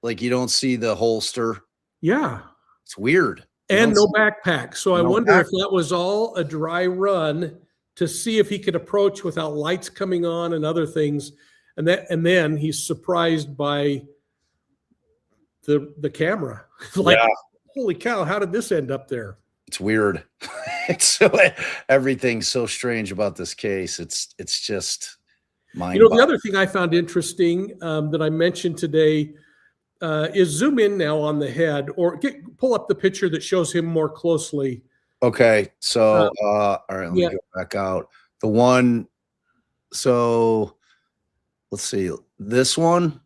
like you don't see the holster. Yeah. It's weird. And no backpack. So I wonder if that was all a dry run to see if he could approach without lights coming on and other things. And then he's surprised by the camera. Like, holy cow, how did this end up there? It's weird. Everything's so strange about this case. It's just mind-boggling. The other thing I found interesting that I mentioned today is zoom in now on the head, or pull up the picture that shows him more closely. Okay, so all right, let me go back out. The one, so let's see, this one.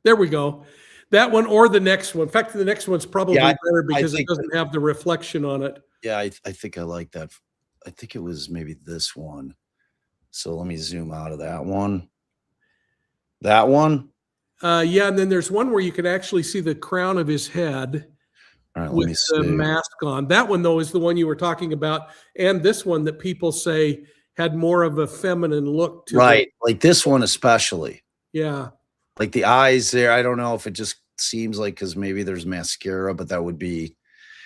There we go. That one or the next one. In fact, the next one's probably better because it doesn't have the reflection on it. Yeah, I think I like that. I think it was maybe this one. So let me zoom out of that one. That one? Yeah, and then there's one where you can actually see the crown of his head. All right, with the mask on. That one, though, is the one you were talking about. And this one that people say had more of a feminine look to it. Right. Like this one especially. Yeah. Like the eyes there. I don't know if it just seems like because maybe there's mascara, but that would be,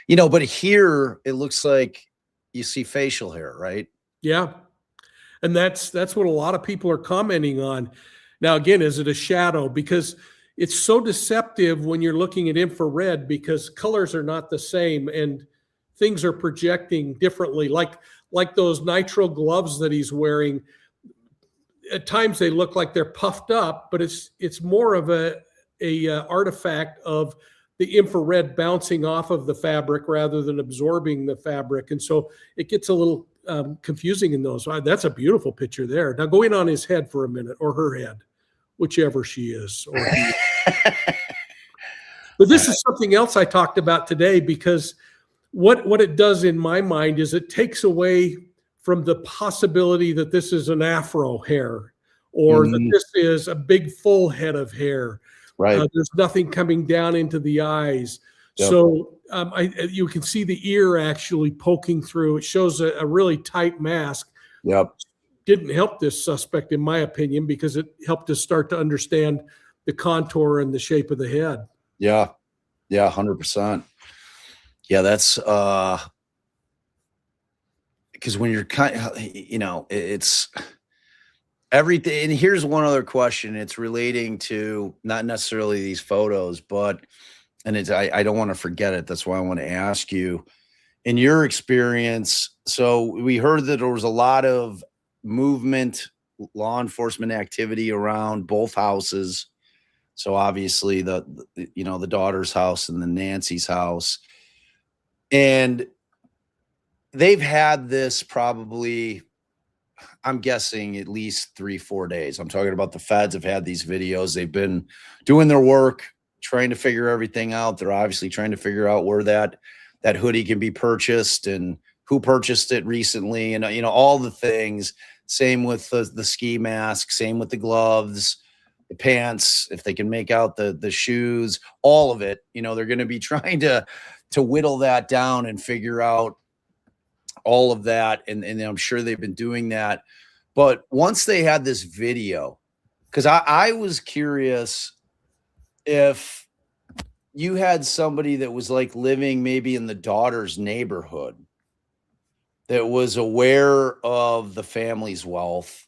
but here it looks like you see facial hair, right? Yeah. And that's what a lot of people are commenting on. Now, again, is it a shadow? Because it's so deceptive when you're looking at infrared because colors are not the same and things are projecting differently. Like those nitrile gloves that he's wearing. At times they look like they're puffed up, but it's more of a artifact of the infrared bouncing off of the fabric rather than absorbing the fabric. And so it gets a little confusing in those. That's a beautiful picture there. Now go in on his head for a minute, or her head, whichever she is. Or But this is something else I talked about today, because what it does in my mind is it takes away from the possibility that this is an afro hair, or that this is a big full head of hair. Right. There's nothing coming down into the eyes. Yep. So you can see the ear actually poking through. It shows a really tight mask. Yep. Didn't help this suspect, in my opinion, because it helped us start to understand the contour and the shape of the head. Yeah. Yeah. 100%. Yeah. That's, because when you're it's everything. And here's one other question. It's relating to not necessarily these photos, but, and I don't want to forget it. That's why I want to ask you, in your experience. So we heard that there was a lot of movement, law enforcement activity around both houses. So obviously the daughter's house and the Nancy's house, and they've had this probably, I'm guessing, at least 3-4 days. I'm talking about the feds have had these videos. They've been doing their work, trying to figure everything out. They're obviously trying to figure out where that hoodie can be purchased and who purchased it recently, and all the things. Same with the ski mask, same with the gloves, the pants, if they can make out the shoes, all of it. They're going to be trying to whittle that down and figure out all of that. And I'm sure they've been doing that. But once they had this video, because I was curious if you had somebody that was like living maybe in the daughter's neighborhood that was aware of the family's wealth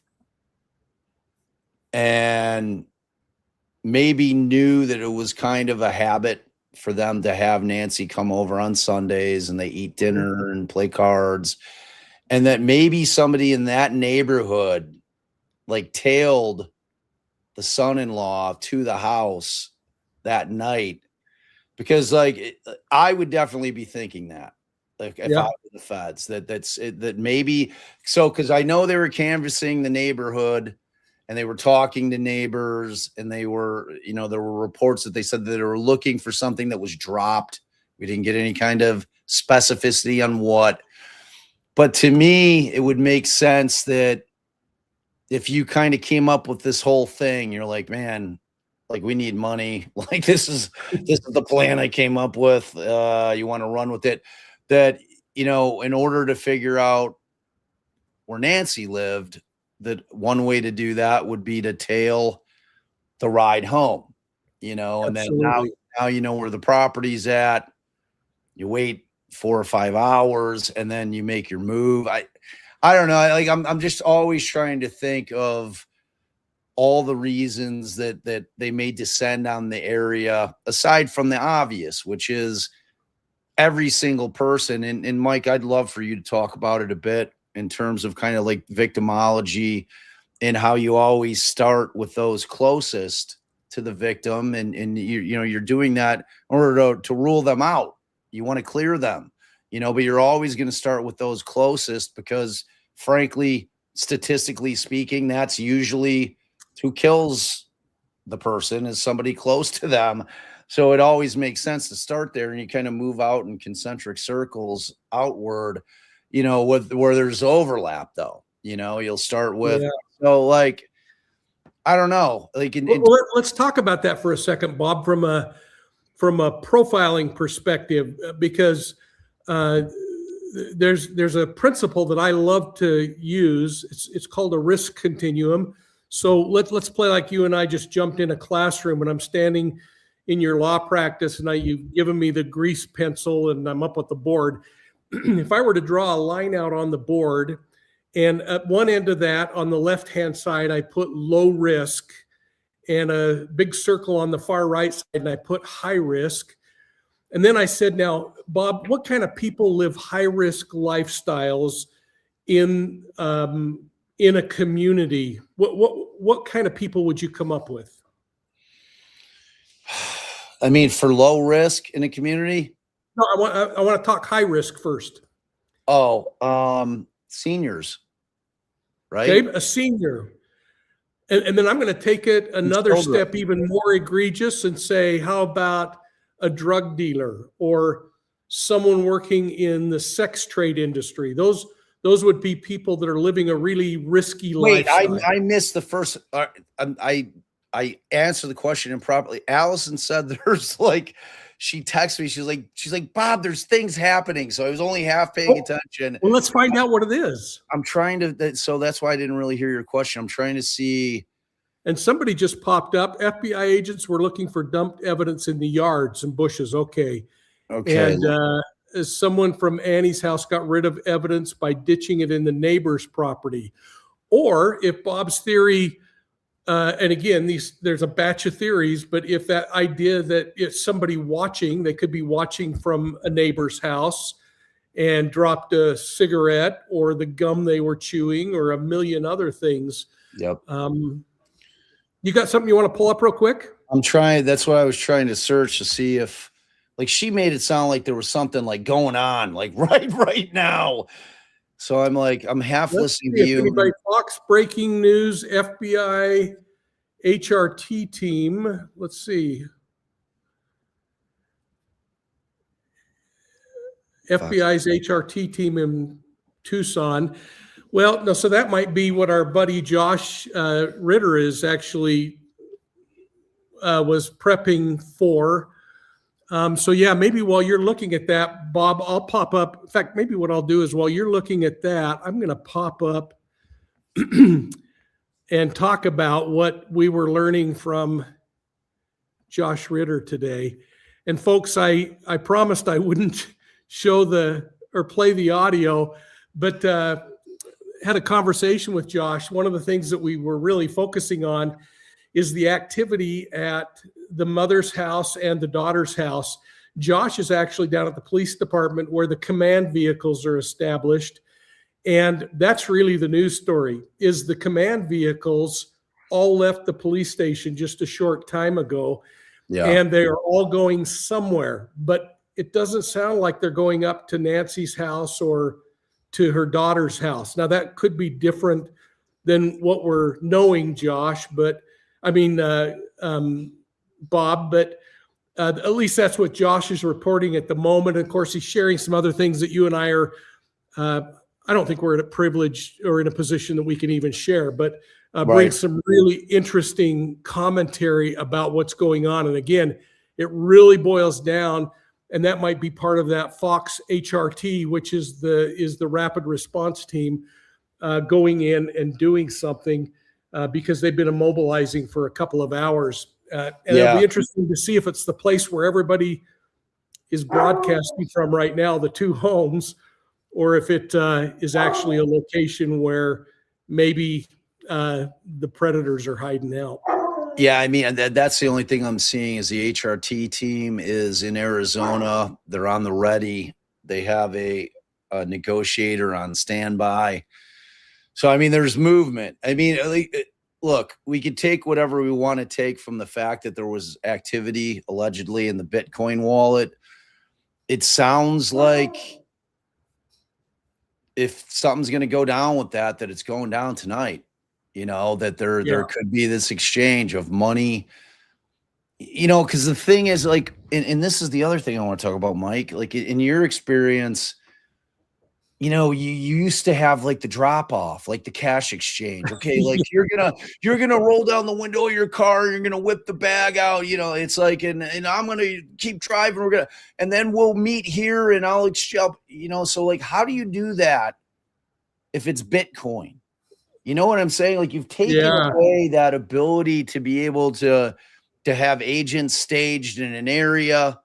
and maybe knew that it was kind of a habit for them to have Nancy come over on Sundays and they eat dinner and play cards, and that maybe somebody in that neighborhood like tailed the son-in-law to the house that night. Because I would definitely be thinking that, like, if I were the feds, that maybe so, because I know they were canvassing the neighborhood and they were talking to neighbors, and they were, there were reports that they said that they were looking for something that was dropped. We didn't get any kind of specificity on what, but to me, it would make sense that if you kind of came up with this whole thing, you're like, man, like, we need money. Like, this is the plan I came up with. You want to run with it? That, in order to figure out where Nancy lived, that one way to do that would be to tail the ride home, and then now you know where the property's at. You wait 4 or 5 hours and then you make your move. I don't know. I'm just always trying to think of all the reasons that they may descend on the area, aside from the obvious, which is every single person. And Mike, I'd love for you to talk about it a bit in terms of kind of like victimology and how you always start with those closest to the victim. And you're doing that in order to rule them out. You want to clear them, but you're always going to start with those closest, because frankly, statistically speaking, that's usually who kills the person, is somebody close to them. So it always makes sense to start there, and you kind of move out in concentric circles outward, where there's overlap though. You'll start with, so like, I don't know, like, let's talk about that for a second, Bob, from a profiling perspective, because there's a principle that I love to use. It's called a risk continuum. So let's play like you and I just jumped in a classroom, and I'm standing in your law practice, and you've given me the grease pencil, and I'm up at the board. If I were to draw a line out on the board, and at one end of that, on the left-hand side, I put low risk, and a big circle on the far right side, and I put high risk. And then I said, now, Bob, what kind of people live high-risk lifestyles in a community? What kind of people would you come up with? I mean, for low risk in a community? No, I want to talk high risk first. Oh, seniors, right? Okay, a senior. And then I'm going to take it another step even more egregious and say, how about a drug dealer or someone working in the sex trade industry. Those would be people that are living a really risky Wait, lifestyle. I missed the first. I answered the question improperly. Allison said there's like, she texted me. She's like, Bob, there's things happening. So I was only half paying attention. Well, let's find out what it is. I'm trying to. So that's why I didn't really hear your question. I'm trying to see. And somebody just popped up. FBI agents were looking for dumped evidence in the yards and bushes. Okay. And someone from Annie's house got rid of evidence by ditching it in the neighbor's property. Or if Bob's theory, and again, there's a batch of theories, but if that idea that it's somebody watching, they could be watching from a neighbor's house and dropped a cigarette or the gum they were chewing or a million other things. Yep. You got something you want to pull up real quick? I'm trying. That's what I was trying to search to see if, like, she made it sound like there was something like going on, like right now. So I'm like, I'm half listening to you. Anybody, Fox breaking news, FBI HRT team. Let's see. FBI's HRT team in Tucson. Well, no, so that might be what our buddy Josh Ritter is actually was prepping for. So yeah, maybe while you're looking at that, Bob, I'll pop up. In fact, maybe what I'll do is while you're looking at that, I'm going to pop up and talk about what we were learning from Josh Ritter today. And folks, I promised I wouldn't show or play the audio, but had a conversation with Josh. One of the things that we were really focusing on is the activity at the mother's house and the daughter's house. Josh is actually down at the police department where the command vehicles are established. And that's really the news story, is the command vehicles all left the police station just a short time ago. Yeah. And they are all going somewhere, but it doesn't sound like they're going up to Nancy's house or to her daughter's house. Now that could be different than what we're knowing, Josh, but I mean, Bob, but at least that's what Josh is reporting at the moment. Of course, he's sharing some other things that you and I are, I don't think we're in a privilege or in a position that we can even share, but bring some really interesting commentary about what's going on. And again, it really boils down, and that might be part of that Fox HRT, which is the rapid response team going in and doing something. Because they've been immobilizing for a couple of hours. And it'll be interesting to see if it's the place where everybody is broadcasting from right now, the two homes, or if it is actually a location where maybe the predators are hiding out. Yeah, I mean, that's the only thing I'm seeing is the HRT team is in Arizona. They're on the ready. They have a negotiator on standby. So, I mean, there's movement. I mean, look, we could take whatever we want to take from the fact that there was activity allegedly in the Bitcoin wallet. It sounds like if something's going to go down with that it's going down tonight, that there could be this exchange of money, because the thing is, like, and this is the other thing I want to talk about, Mike, like in your experience, you used to have like the drop off, like the cash exchange. Okay. Like you're going to roll down the window of your car. You're going to whip the bag out. It's like, and I'm going to keep driving. And then we'll meet here and I'll exchange, so like, how do you do that if it's Bitcoin? You know what I'm saying? Like you've taken away that ability to be able to have agents staged in an area,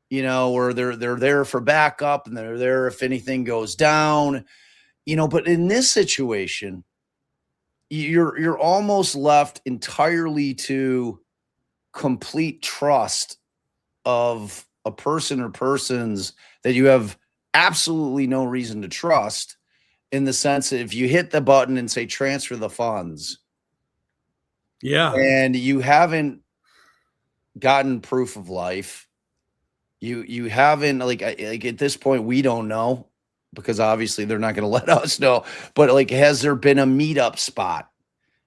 where they're there for backup and they're there if anything goes down, but in this situation, you're almost left entirely to complete trust of a person or persons that you have absolutely no reason to trust, in the sense that if you hit the button and say transfer the funds, and you haven't gotten proof of life, you haven't, like at this point, we don't know, because obviously they're not going to let us know, but like, has there been a meetup spot?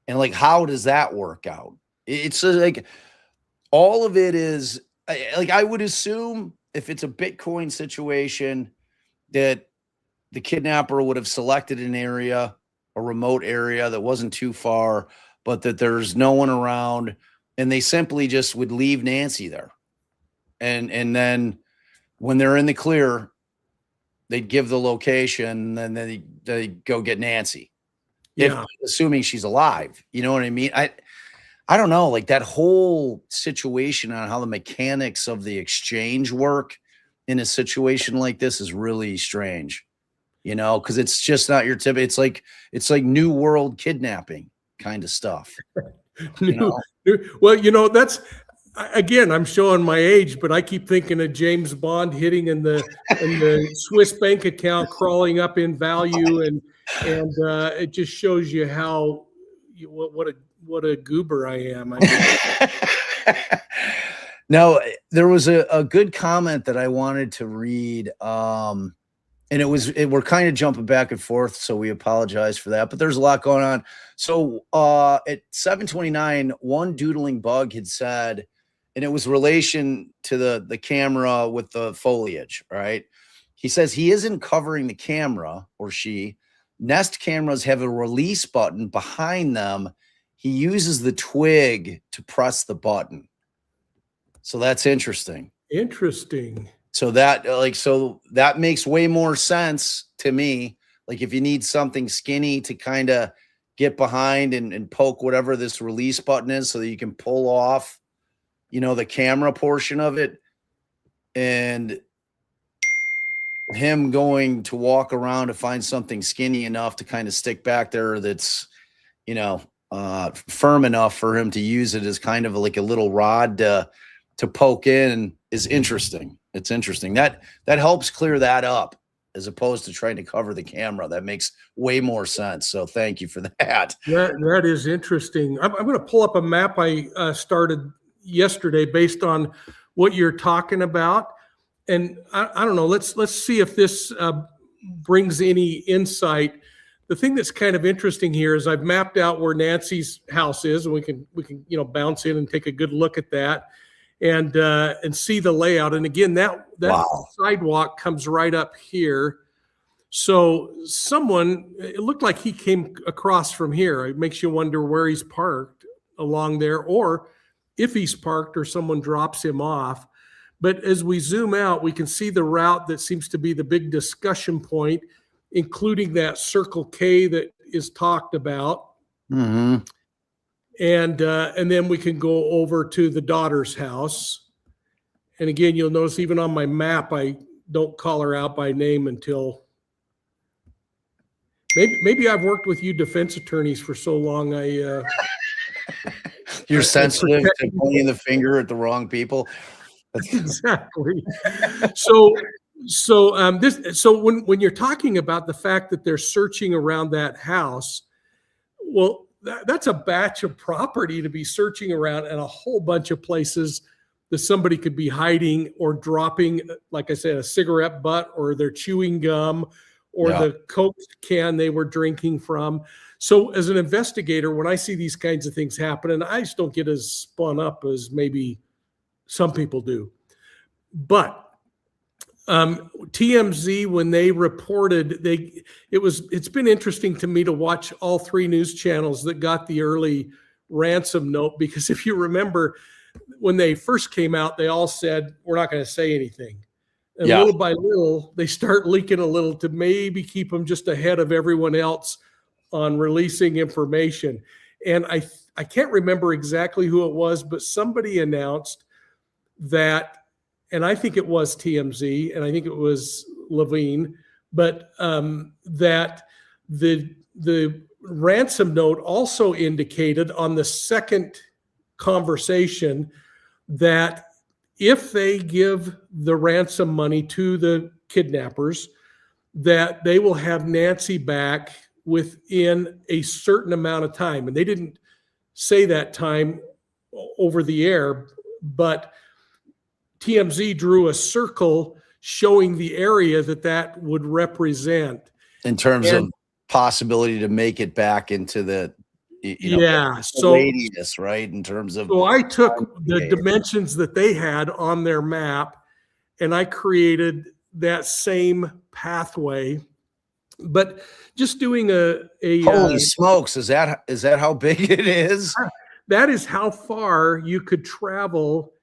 And like, how does that work out? It's like, all of it is, I would assume if it's a Bitcoin situation that the kidnapper would have selected an area, a remote area that wasn't too far, but that there's no one around, and they simply just would leave Nancy there. And then when they're in the clear, they'd give the location, and then they go get Nancy. Yeah. Assuming she's alive. You know what I mean? I don't know, like that whole situation on how the mechanics of the exchange work in a situation like this is really strange, you know, because it's just not your typical. It's like New World kidnapping kind of stuff. Well, you know, that's, again, I'm showing my age, but I keep thinking of James Bond hitting in the Swiss bank account crawling up in value, and it just shows you how what a goober I am. No, there was a good comment that I wanted to read, and we're kind of jumping back and forth, so we apologize for that. But there's a lot going on. So at 7:29, one doodling bug had said, and it was relation to the camera with the foliage, right? He says he isn't covering the camera, or she. Nest cameras have a release button behind them. He uses the twig to press the button. So that's interesting. Interesting. So that makes way more sense to me. Like if you need something skinny to kind of get behind and poke whatever this release button is so that you can pull off, you know, the camera portion of it, and him going to walk around to find something skinny enough to kind of stick back there that's, you know, firm enough for him to use it as kind of like a little rod to poke in is interesting. It's interesting. That helps clear that up as opposed to trying to cover the camera. That makes way more sense. So thank you for that. That is interesting. I'm going to pull up a map I started yesterday based on what you're talking about. And I don't know, let's see if this brings any insight. The thing that's kind of interesting here is I've mapped out where Nancy's house is, and we can bounce in and take a good look at that and see the layout. And again, that wow. Sidewalk comes right up here. So it looked like he came across from here. It makes you wonder where he's parked along there, or if he's parked or someone drops him off. But as we zoom out, we can see the route that seems to be the big discussion point, including that Circle K that is talked about. Mm-hmm. And then we can go over to the daughter's house. And again, you'll notice even on my map, I don't call her out by name until maybe I've worked with you defense attorneys for so long. You're sensitive to pointing the finger at the wrong people. Exactly. So when you're talking about the fact that they're searching around that house, well, that's a batch of property to be searching around, and a whole bunch of places that somebody could be hiding or dropping, like I said, a cigarette butt or their chewing gum or the Coke can they were drinking from. So as an investigator, when I see these kinds of things happen, and I just don't get as spun up as maybe some people do. But TMZ, when they reported, it's been interesting to me to watch all three news channels that got the early ransom note, because if you remember, when they first came out, they all said, we're not going to say anything. And little by little, they start leaking a little to maybe keep them just ahead of everyone else on releasing information. And I can't remember exactly who it was, but somebody announced that, and I think it was TMZ, and I think it was Levine, but that the ransom note also indicated on the second conversation that if they give the ransom money to the kidnappers, that they will have Nancy back within a certain amount of time. And they didn't say that time over the air, but TMZ drew a circle showing the area that would represent. In terms of possibility to make it back into the Yeah. The So radius, right? In terms of, so I took the dimensions that they had on their map and I created that same pathway, but just doing holy smokes, is that how big it is? that is how far you could travel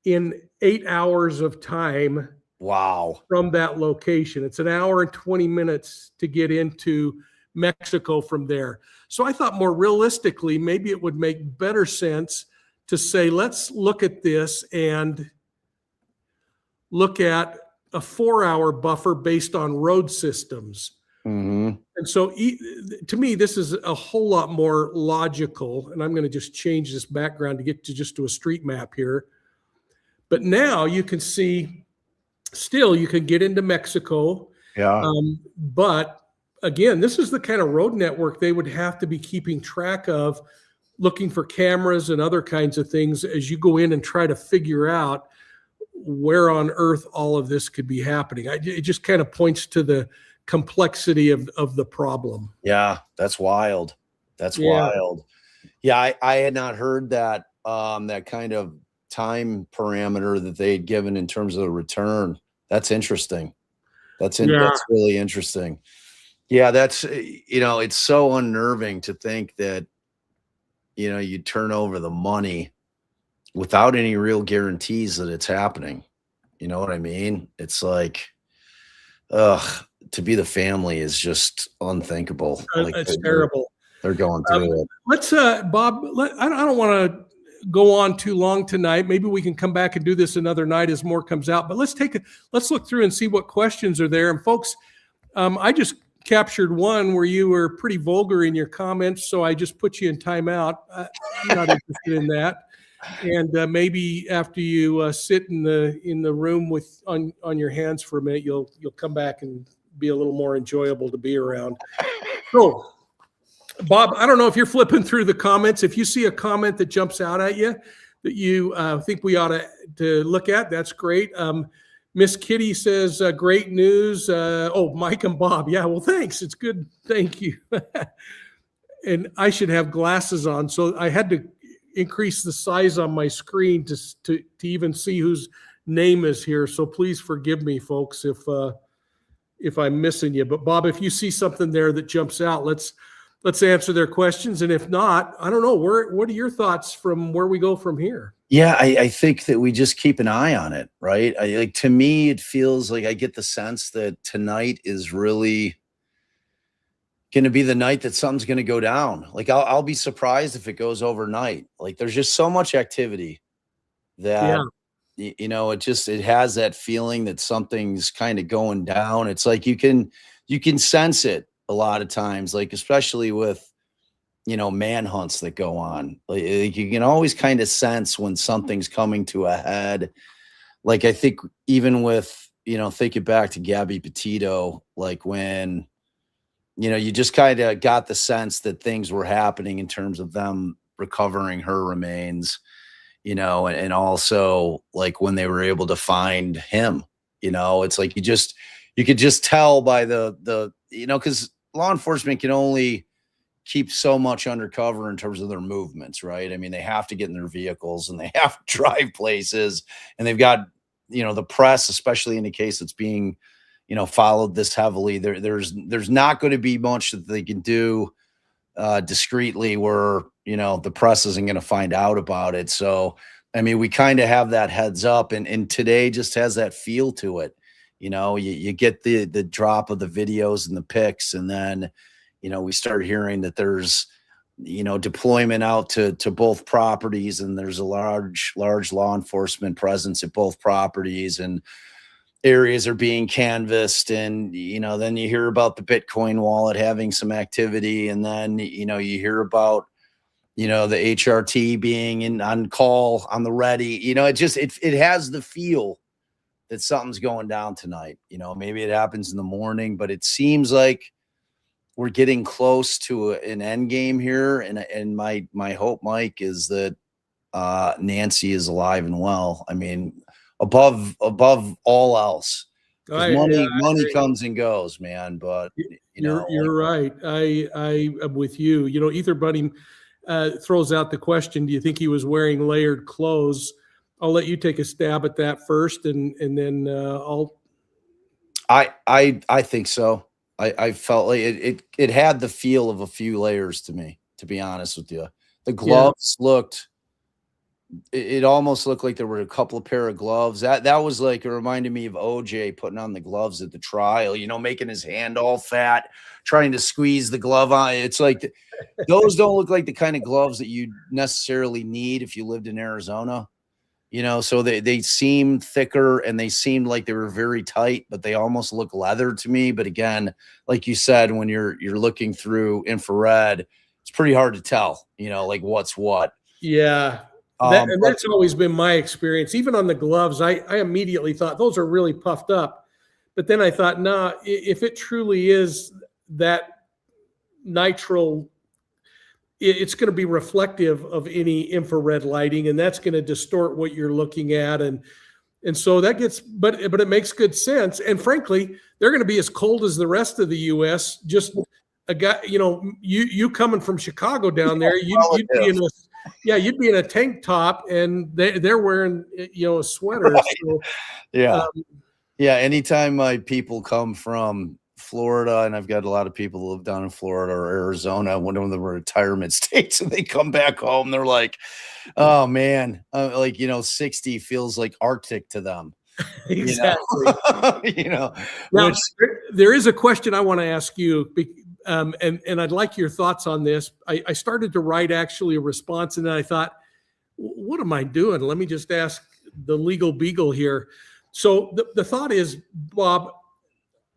in 8 hours of time Wow. from that location. It's an hour and 20 minutes to get into Mexico from there. So I thought more realistically, maybe it would make better sense to say, let's look at this and look at a 4-hour buffer based on road systems. Mm-hmm. And so to me, this is a whole lot more logical. And I'm going to just change this background to get to just to a street map here. But now you can see, still you can get into Mexico. Yeah. But again, this is the kind of road network they would have to be keeping track of, looking for cameras and other kinds of things as you go in and try to figure out where on earth all of this could be happening. It just kind of points to the complexity of the problem. Yeah, that's wild. That's wild. Yeah, I had not heard that that kind of time parameter that they had given in terms of the return. That's interesting. That's really interesting. Yeah, that's it's so unnerving to think that you turn over the money without any real guarantees that it's happening. You know what I mean? It's like, to be the family is just unthinkable. Like It's terrible. They're going through it. Let's, Bob, I don't want to go on too long tonight. Maybe we can come back and do this another night as more comes out. But let's look through and see what questions are there. And folks, I just captured one where you were pretty vulgar in your comments, so I just put you in timeout. I'm not interested in that. And maybe after you sit in the room with on your hands for a minute, you'll come back and be a little more enjoyable to be around. So, Bob, I don't know if you're flipping through the comments. If you see a comment that jumps out at you that you think we ought to look at, that's great. Miss Kitty says, great news. Mike and Bob. Yeah, well, thanks. It's good. Thank you. And I should have glasses on, so I had to increase the size on my screen to even see whose name is here. So please forgive me, folks, if I'm missing you. But Bob, if you see something there that jumps out, let's answer their questions. And if not, I don't know, what are your thoughts from where we go from here? Yeah, I think that we just keep an eye on it, right? To me, it feels like I get the sense that tonight is really going to be the night that something's going to go down. Like I'll be surprised if it goes overnight. Like there's just so much activity that it has that feeling that something's kind of going down. It's like you can sense it a lot of times, like especially with manhunts that go on. Like you can always kind of sense when something's coming to a head. Like I think even with thinking back to Gabby Petito, like when you just kind of got the sense that things were happening in terms of them recovering her remains, and also like when they were able to find him, it's like you could just tell by the because law enforcement can only keep so much undercover in terms of their movements, right? I mean, they have to get in their vehicles and they have to drive places, and they've got, the press, especially in the case that's being, followed this heavily. There's not going to be much that they can do discreetly where, the press isn't going to find out about it. So, I mean, we kind of have that heads up, and today just has that feel to it. You get the drop of the videos and the pics, and then, we start hearing that there's, deployment out to both properties, and there's a large law enforcement presence at both properties, and areas are being canvassed. And, then you hear about the Bitcoin wallet having some activity. And then, you hear about, the HRT being on call on the ready, it has the feel that something's going down tonight. Maybe it happens in the morning, but it seems like we're getting close to an end game here. And my hope, Mike, is that Nancy is alive and well. I mean, above all else, money comes and goes, man. But you're right. I am with you. Ether Bunny throws out the question, do you think he was wearing layered clothes? I'll let you take a stab at that first, and then I'll. I think so. I felt like it had the feel of a few layers to me, to be honest with you. The gloves looked, it almost looked like there were a couple of pair of gloves. That was like, it reminded me of OJ putting on the gloves at the trial, making his hand all fat, trying to squeeze the glove on. It's like those don't look like the kind of gloves that you necessarily need if you lived in Arizona. So they seemed thicker and they seemed like they were very tight, but they almost look leather to me. But again, like you said, when you're looking through infrared, it's pretty hard to tell, like what's what. Yeah. That's always been my experience. Even on the gloves, I immediately thought those are really puffed up. But then I thought, nah, if it truly is that nitrile, it's going to be reflective of any infrared lighting, and that's going to distort what you're looking at. And so that gets, but it makes good sense. And frankly, they're going to be as cold as the rest of the U.S. Just a guy, you coming from Chicago down there, you'd be in a tank top, and they're wearing, a sweater. Right. So, yeah. Anytime my people come from Florida, and I've got a lot of people who live down in Florida or Arizona, one of them are retirement states, and they come back home, they're like, oh man, 60 feels like Arctic to them. Exactly. Now, there is a question I want to ask you, and I'd like your thoughts on this. I started to write actually a response, and then I thought, what am I doing? Let me just ask the legal beagle here. So the thought is, Bob,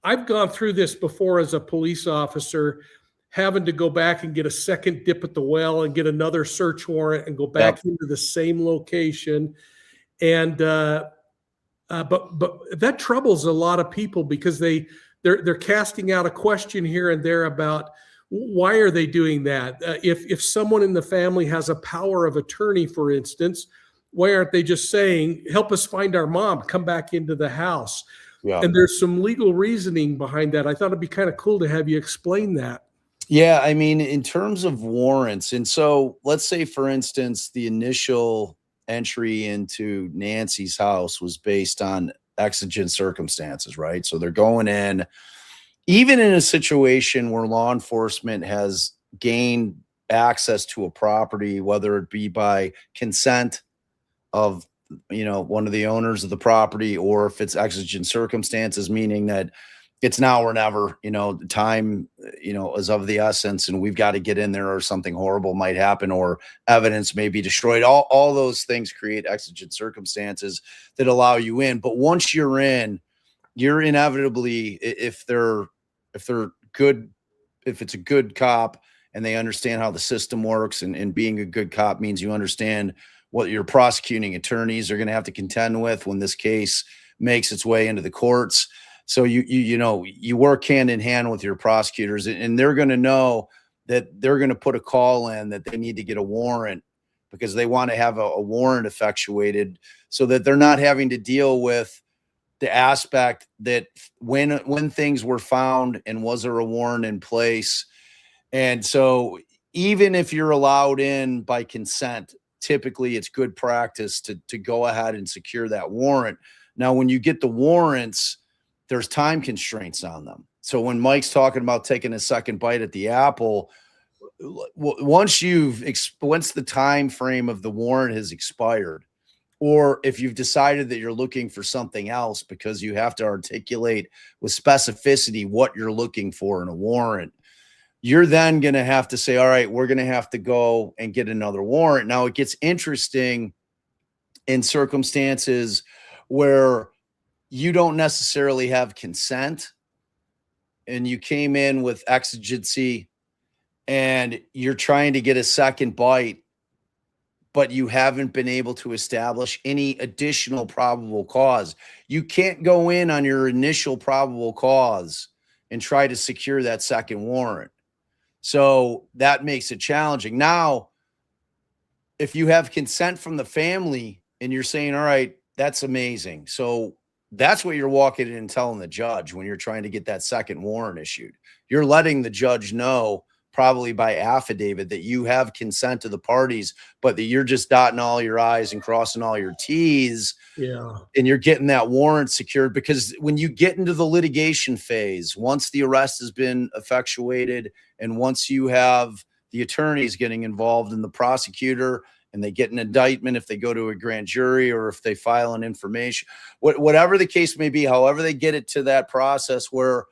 I've gone through this before as a police officer, having to go back and get a second dip at the well and get another search warrant and go back into the same location. And but that troubles a lot of people because they're casting out a question here and there about why are they doing that? If someone in the family has a power of attorney, for instance, why aren't they just saying, help us find our mom, come back into the house? Yeah. And there's some legal reasoning behind that. I thought it'd be kind of cool to have you explain that. Yeah, I mean, in terms of warrants, and so let's say, for instance, the initial entry into Nancy's house was based on exigent circumstances, right? So they're going in, even in a situation where law enforcement has gained access to a property, whether it be by consent of one of the owners of the property, or if it's exigent circumstances, meaning that it's now or never, time, is of the essence, and we've got to get in there or something horrible might happen or evidence may be destroyed. All those things create exigent circumstances that allow you in. But once you're in, you're inevitably, if it's a good cop and they understand how the system works, and being a good cop means you understand what your prosecuting attorneys are going to have to contend with when this case makes its way into the courts. So you work hand in hand with your prosecutors, and they're going to know that they're going to put a call in that they need to get a warrant because they want to have a warrant effectuated so that they're not having to deal with the aspect that when things were found and was there a warrant in place. And so even if you're allowed in by consent, typically it's good practice to go ahead and secure that warrant. Now, when you get the warrants, there's time constraints on them. So when Mike's talking about taking a second bite at the apple, once the time frame of the warrant has expired, or if you've decided that you're looking for something else because you have to articulate with specificity what you're looking for in a warrant, you're then going to have to say, all right, we're going to have to go and get another warrant. Now, it gets interesting in circumstances where you don't necessarily have consent and you came in with exigency and you're trying to get a second bite, but you haven't been able to establish any additional probable cause. You can't go in on your initial probable cause and try to secure that second warrant. So that makes it challenging. Now, if you have consent from the family and you're saying, all right, that's amazing. So that's what you're walking in and telling the judge when you're trying to get that second warrant issued. You're letting the judge know probably by affidavit that you have consent to the parties, but that you're just dotting all your I's and crossing all your T's. Yeah. And you're getting that warrant secured, because when you get into the litigation phase, once the arrest has been effectuated and once you have the attorneys getting involved in the prosecutor and they get an indictment, if they go to a grand jury or if they file an information, whatever the case may be, however they get it to that process where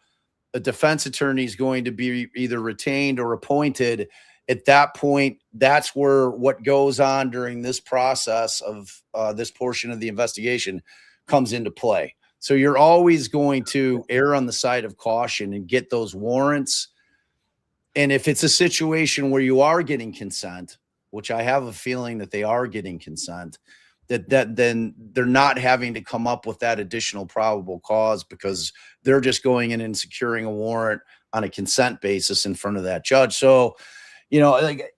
a defense attorney is going to be either retained or appointed, at that point, that's where what goes on during this process of this portion of the investigation comes into play. So you're always going to err on the side of caution and get those warrants. And if it's a situation where you are getting consent, which I have a feeling that they are getting consent, that then they're not having to come up with that additional probable cause, because they're just going in and securing a warrant on a consent basis in front of that judge. So, like,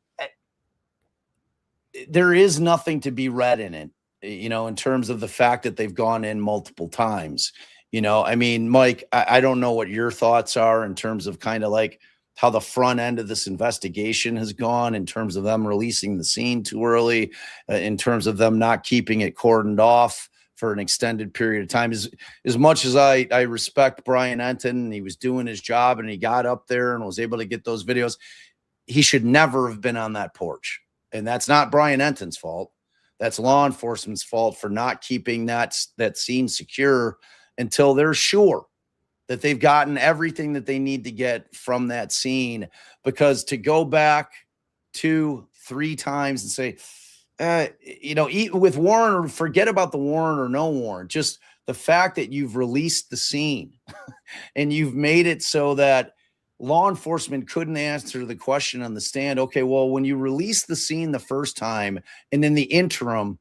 there is nothing to be read in it, in terms of the fact that they've gone in multiple times. I mean, Mike, I don't know what your thoughts are in terms of kind of like how the front end of this investigation has gone, in terms of them releasing the scene too early, in terms of them not keeping it cordoned off for an extended period of time. As much as I respect Brian Enton, he was doing his job and he got up there and was able to get those videos, he should never have been on that porch. And that's not Brian Enton's fault. That's law enforcement's fault for not keeping that scene secure until they're sure that they've gotten everything that they need to get from that scene. Because to go back 2-3 times and say, with warrant, or forget about the warrant or no warrant, just the fact that you've released the scene and you've made it so that law enforcement couldn't answer the question on the stand. Okay, well, when you release the scene the first time and in the interim,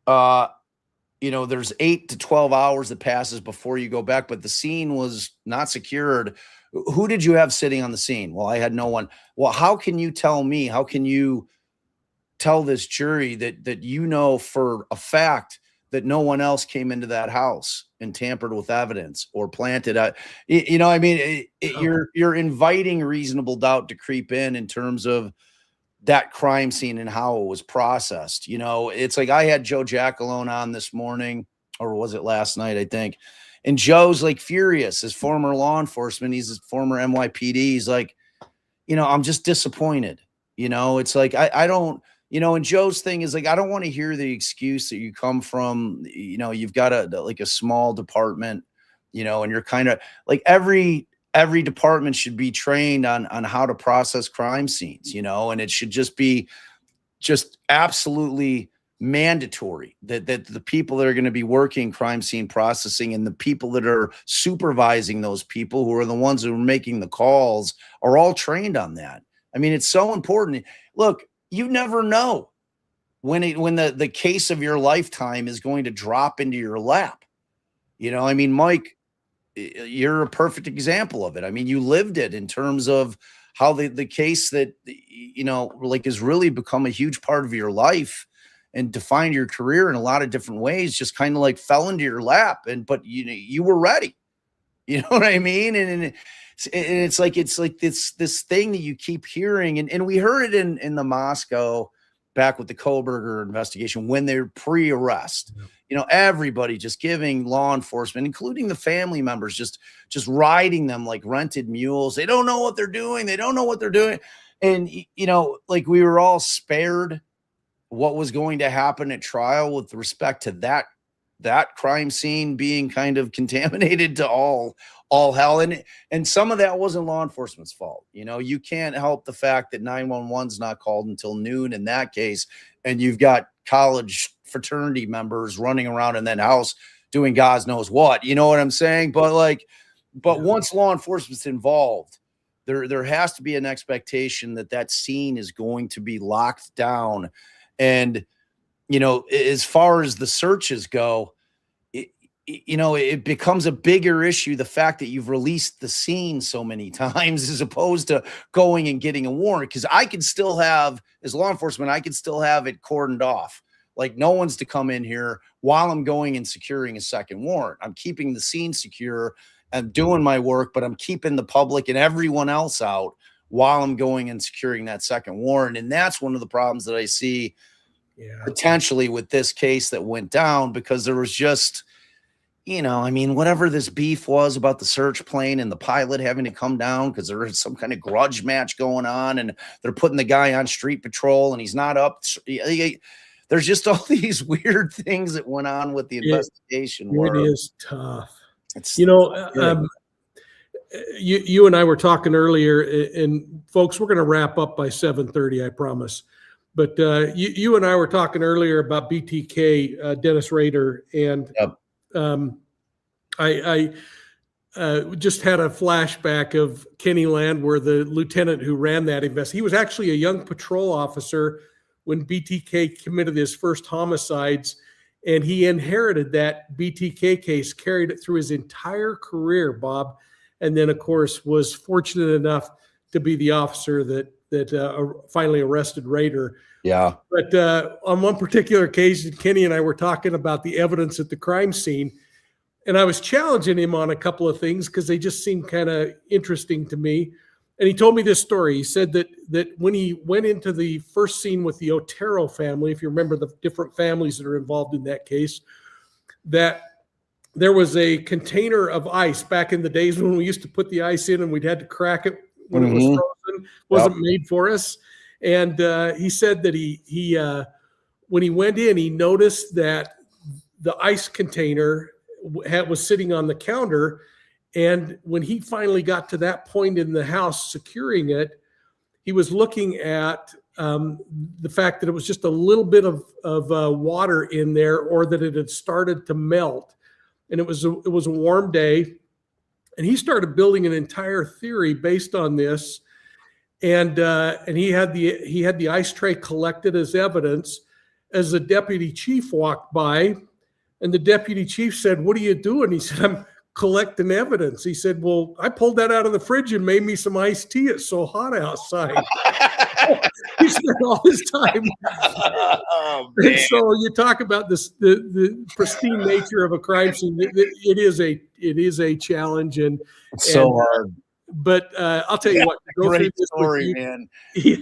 there's 8 to 12 hours that passes before you go back, but the scene was not secured. Who did you have sitting on the scene? Well, I had no one. Well, how can you tell me? How can you tell this jury that for a fact that no one else came into that house and tampered with evidence or planted you're inviting reasonable doubt to creep in terms of that crime scene and how it was processed. It's like, I had Joe Jackalone on this morning, or was it last night, I think. And Joe's like furious as former law enforcement. He's a former NYPD. He's like, I'm just disappointed. It's like, I don't, and Joe's thing is like, I don't want to hear the excuse that you come from, you've got a small department, and you're kind of like, every department should be trained on how to process crime scenes, and it should just be absolutely mandatory that the people that are going to be working crime scene processing and the people that are supervising those people, who are the ones who are making the calls, are all trained on that. I mean, it's so important. Look, you never know when the case of your lifetime is going to drop into your lap. I mean, Mike, you're a perfect example of it. I mean, you lived it in terms of how the case that, has really become a huge part of your life and defined your career in a lot of different ways, just kind of like fell into your lap. But you were ready. You know what I mean? And it's like this thing that you keep hearing. And we heard it in the Moscow back with the Koberger investigation when they're pre-arrest. Everybody just giving law enforcement, including the family members, just riding them like rented mules. They don't know what they're doing. They don't know what they're doing. And, like, we were all spared what was going to happen at trial with respect to that crime scene being kind of contaminated to all hell. And some of that wasn't law enforcement's fault. You can't help the fact that 911's not called until noon in that case. And you've got college fraternity members running around in that house doing God knows what, you know what I'm saying? But once law enforcement's involved, there has to be an expectation that scene is going to be locked down. And, as far as the searches go, it becomes a bigger issue, the fact that you've released the scene so many times as opposed to going and getting a warrant. Because I could still have, as law enforcement, I could still have it cordoned off. Like, no one's to come in here while I'm going and securing a second warrant. I'm keeping the scene secure and doing my work, but I'm keeping the public and everyone else out while I'm going and securing that second warrant. And that's one of the problems that I see potentially with this case that went down, because there was just, you know, I mean, whatever this beef was about the search plane and the pilot having to come down because there is some kind of grudge match going on, and they're putting the guy on street patrol and he's not up. There's just all these weird things that went on with the investigation. It is tough. It's, you know, you and I were talking earlier, and folks, we're going to wrap up by 7:30, I promise. But you and I were talking earlier about BTK, Dennis Ritter, and I just had a flashback of Kenny Landwehr, the lieutenant who ran that investigation. He was actually a young patrol officer when BTK committed his first homicides, and he inherited that BTK case, carried it through his entire career, Bob, and then, of course, was fortunate enough to be the officer that finally arrested Ritter. Yeah. But on one particular occasion, Kenny and I were talking about the evidence at the crime scene, and I was challenging him on a couple of things because they just seemed kind of interesting to me. And he told me this story. He said that when he went into the first scene with the Otero family, if you remember the different families that are involved in that case, that there was a container of ice back in the days when we used to put the ice in and we'd had to crack it when it was frozen, wasn't made for us. And he said that he when he went in, he noticed that the ice container was sitting on the counter. And when he finally got to that point in the house securing it, he was looking at the fact that it was just a little bit of water in there, or that it had started to melt. And it was a warm day. And he started building an entire theory based on this. And he had the ice tray collected as evidence as the deputy chief walked by. And the deputy chief said, "What are you doing?" He said, "I'm collecting evidence." He said, "Well, I pulled that out of the fridge and made me some iced tea. It's so hot outside." He spent all his time. And so you talk about this, the pristine nature of a crime scene. It is a challenge, and it's so hard. But I'll tell you what, go great through story, man. Yeah.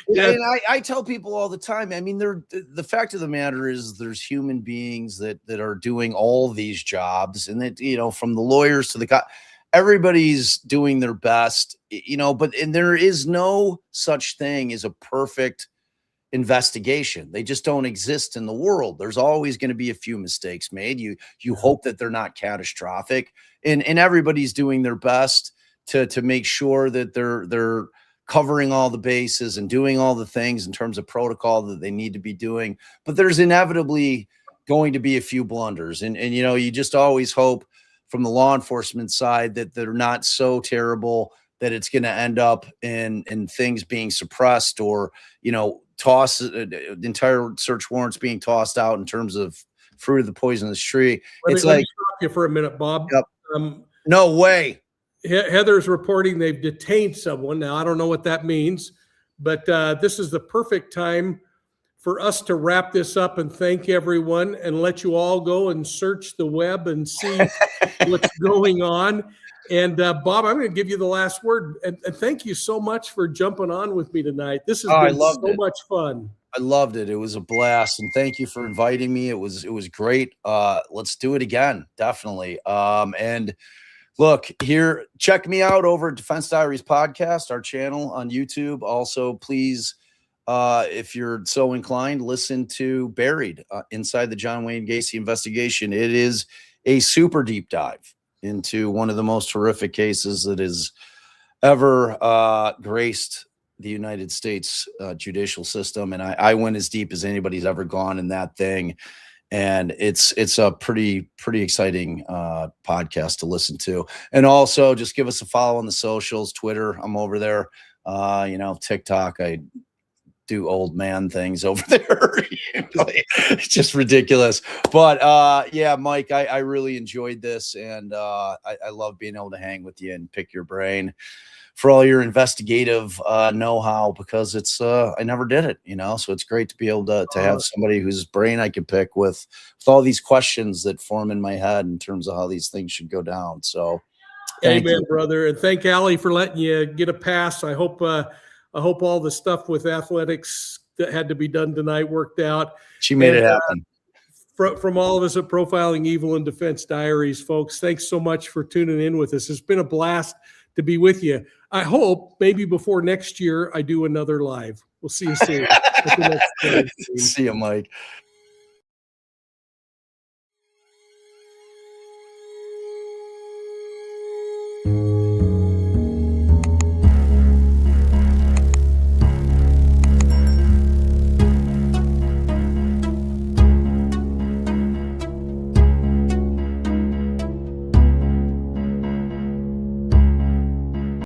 And I tell people all the time, I mean, the fact of the matter is there's human beings that are doing all these jobs, and that, you know, from the lawyers to the cop, everybody's doing their best, you know, and there is no such thing as a perfect investigation. They just don't exist in the world. There's always going to be a few mistakes made. You hope that they're not catastrophic, and everybody's doing their best to make sure that they're covering all the bases and doing all the things in terms of protocol that they need to be doing. But there's inevitably going to be a few blunders. And you know, you just always hope from the law enforcement side that they're not so terrible that it's going to end up in things being suppressed, or, you know, entire search warrants being tossed out in terms of fruit of the poisonous tree. Let me stop you for a minute, Bob. Yep. No way. Heather's reporting they've detained someone. Now, I don't know what that means, but this is the perfect time for us to wrap this up and thank everyone and let you all go and search the web and see what's going on. And Bob, I'm going to give you the last word. And thank you so much for jumping on with me tonight. This has been so much fun. I loved it. It was a blast. And thank you for inviting me. It was great. Let's do it again. Definitely. And look here, check me out over at Defense Diaries podcast, our channel on YouTube. Also, please, if you're so inclined, listen to Buried, Inside the John Wayne Gacy Investigation. It is a super deep dive into one of the most horrific cases that has ever graced the United States judicial system. And I went as deep as anybody's ever gone in that thing. And it's a pretty exciting podcast to listen to. And also just give us a follow on the socials, Twitter. I'm over there. You know, TikTok, I do old man things over there. It's just ridiculous. But yeah, Mike, I really enjoyed this, and I love being able to hang with you and pick your brain for all your investigative know-how, because it's I never did it, you know, so it's great to be able to have somebody whose brain I can pick with all these questions that form in my head in terms of how these things should go down. So Amen, brother. And thank Allie for letting you get a pass. I hope all the stuff with athletics that had to be done tonight worked out. She made it happen. From all of us at Profiling Evil and Defense Diaries, folks, thanks so much for tuning in with us. It's been a blast to be with you. I hope maybe before next year I do another live. We'll see you soon. See you, Mike.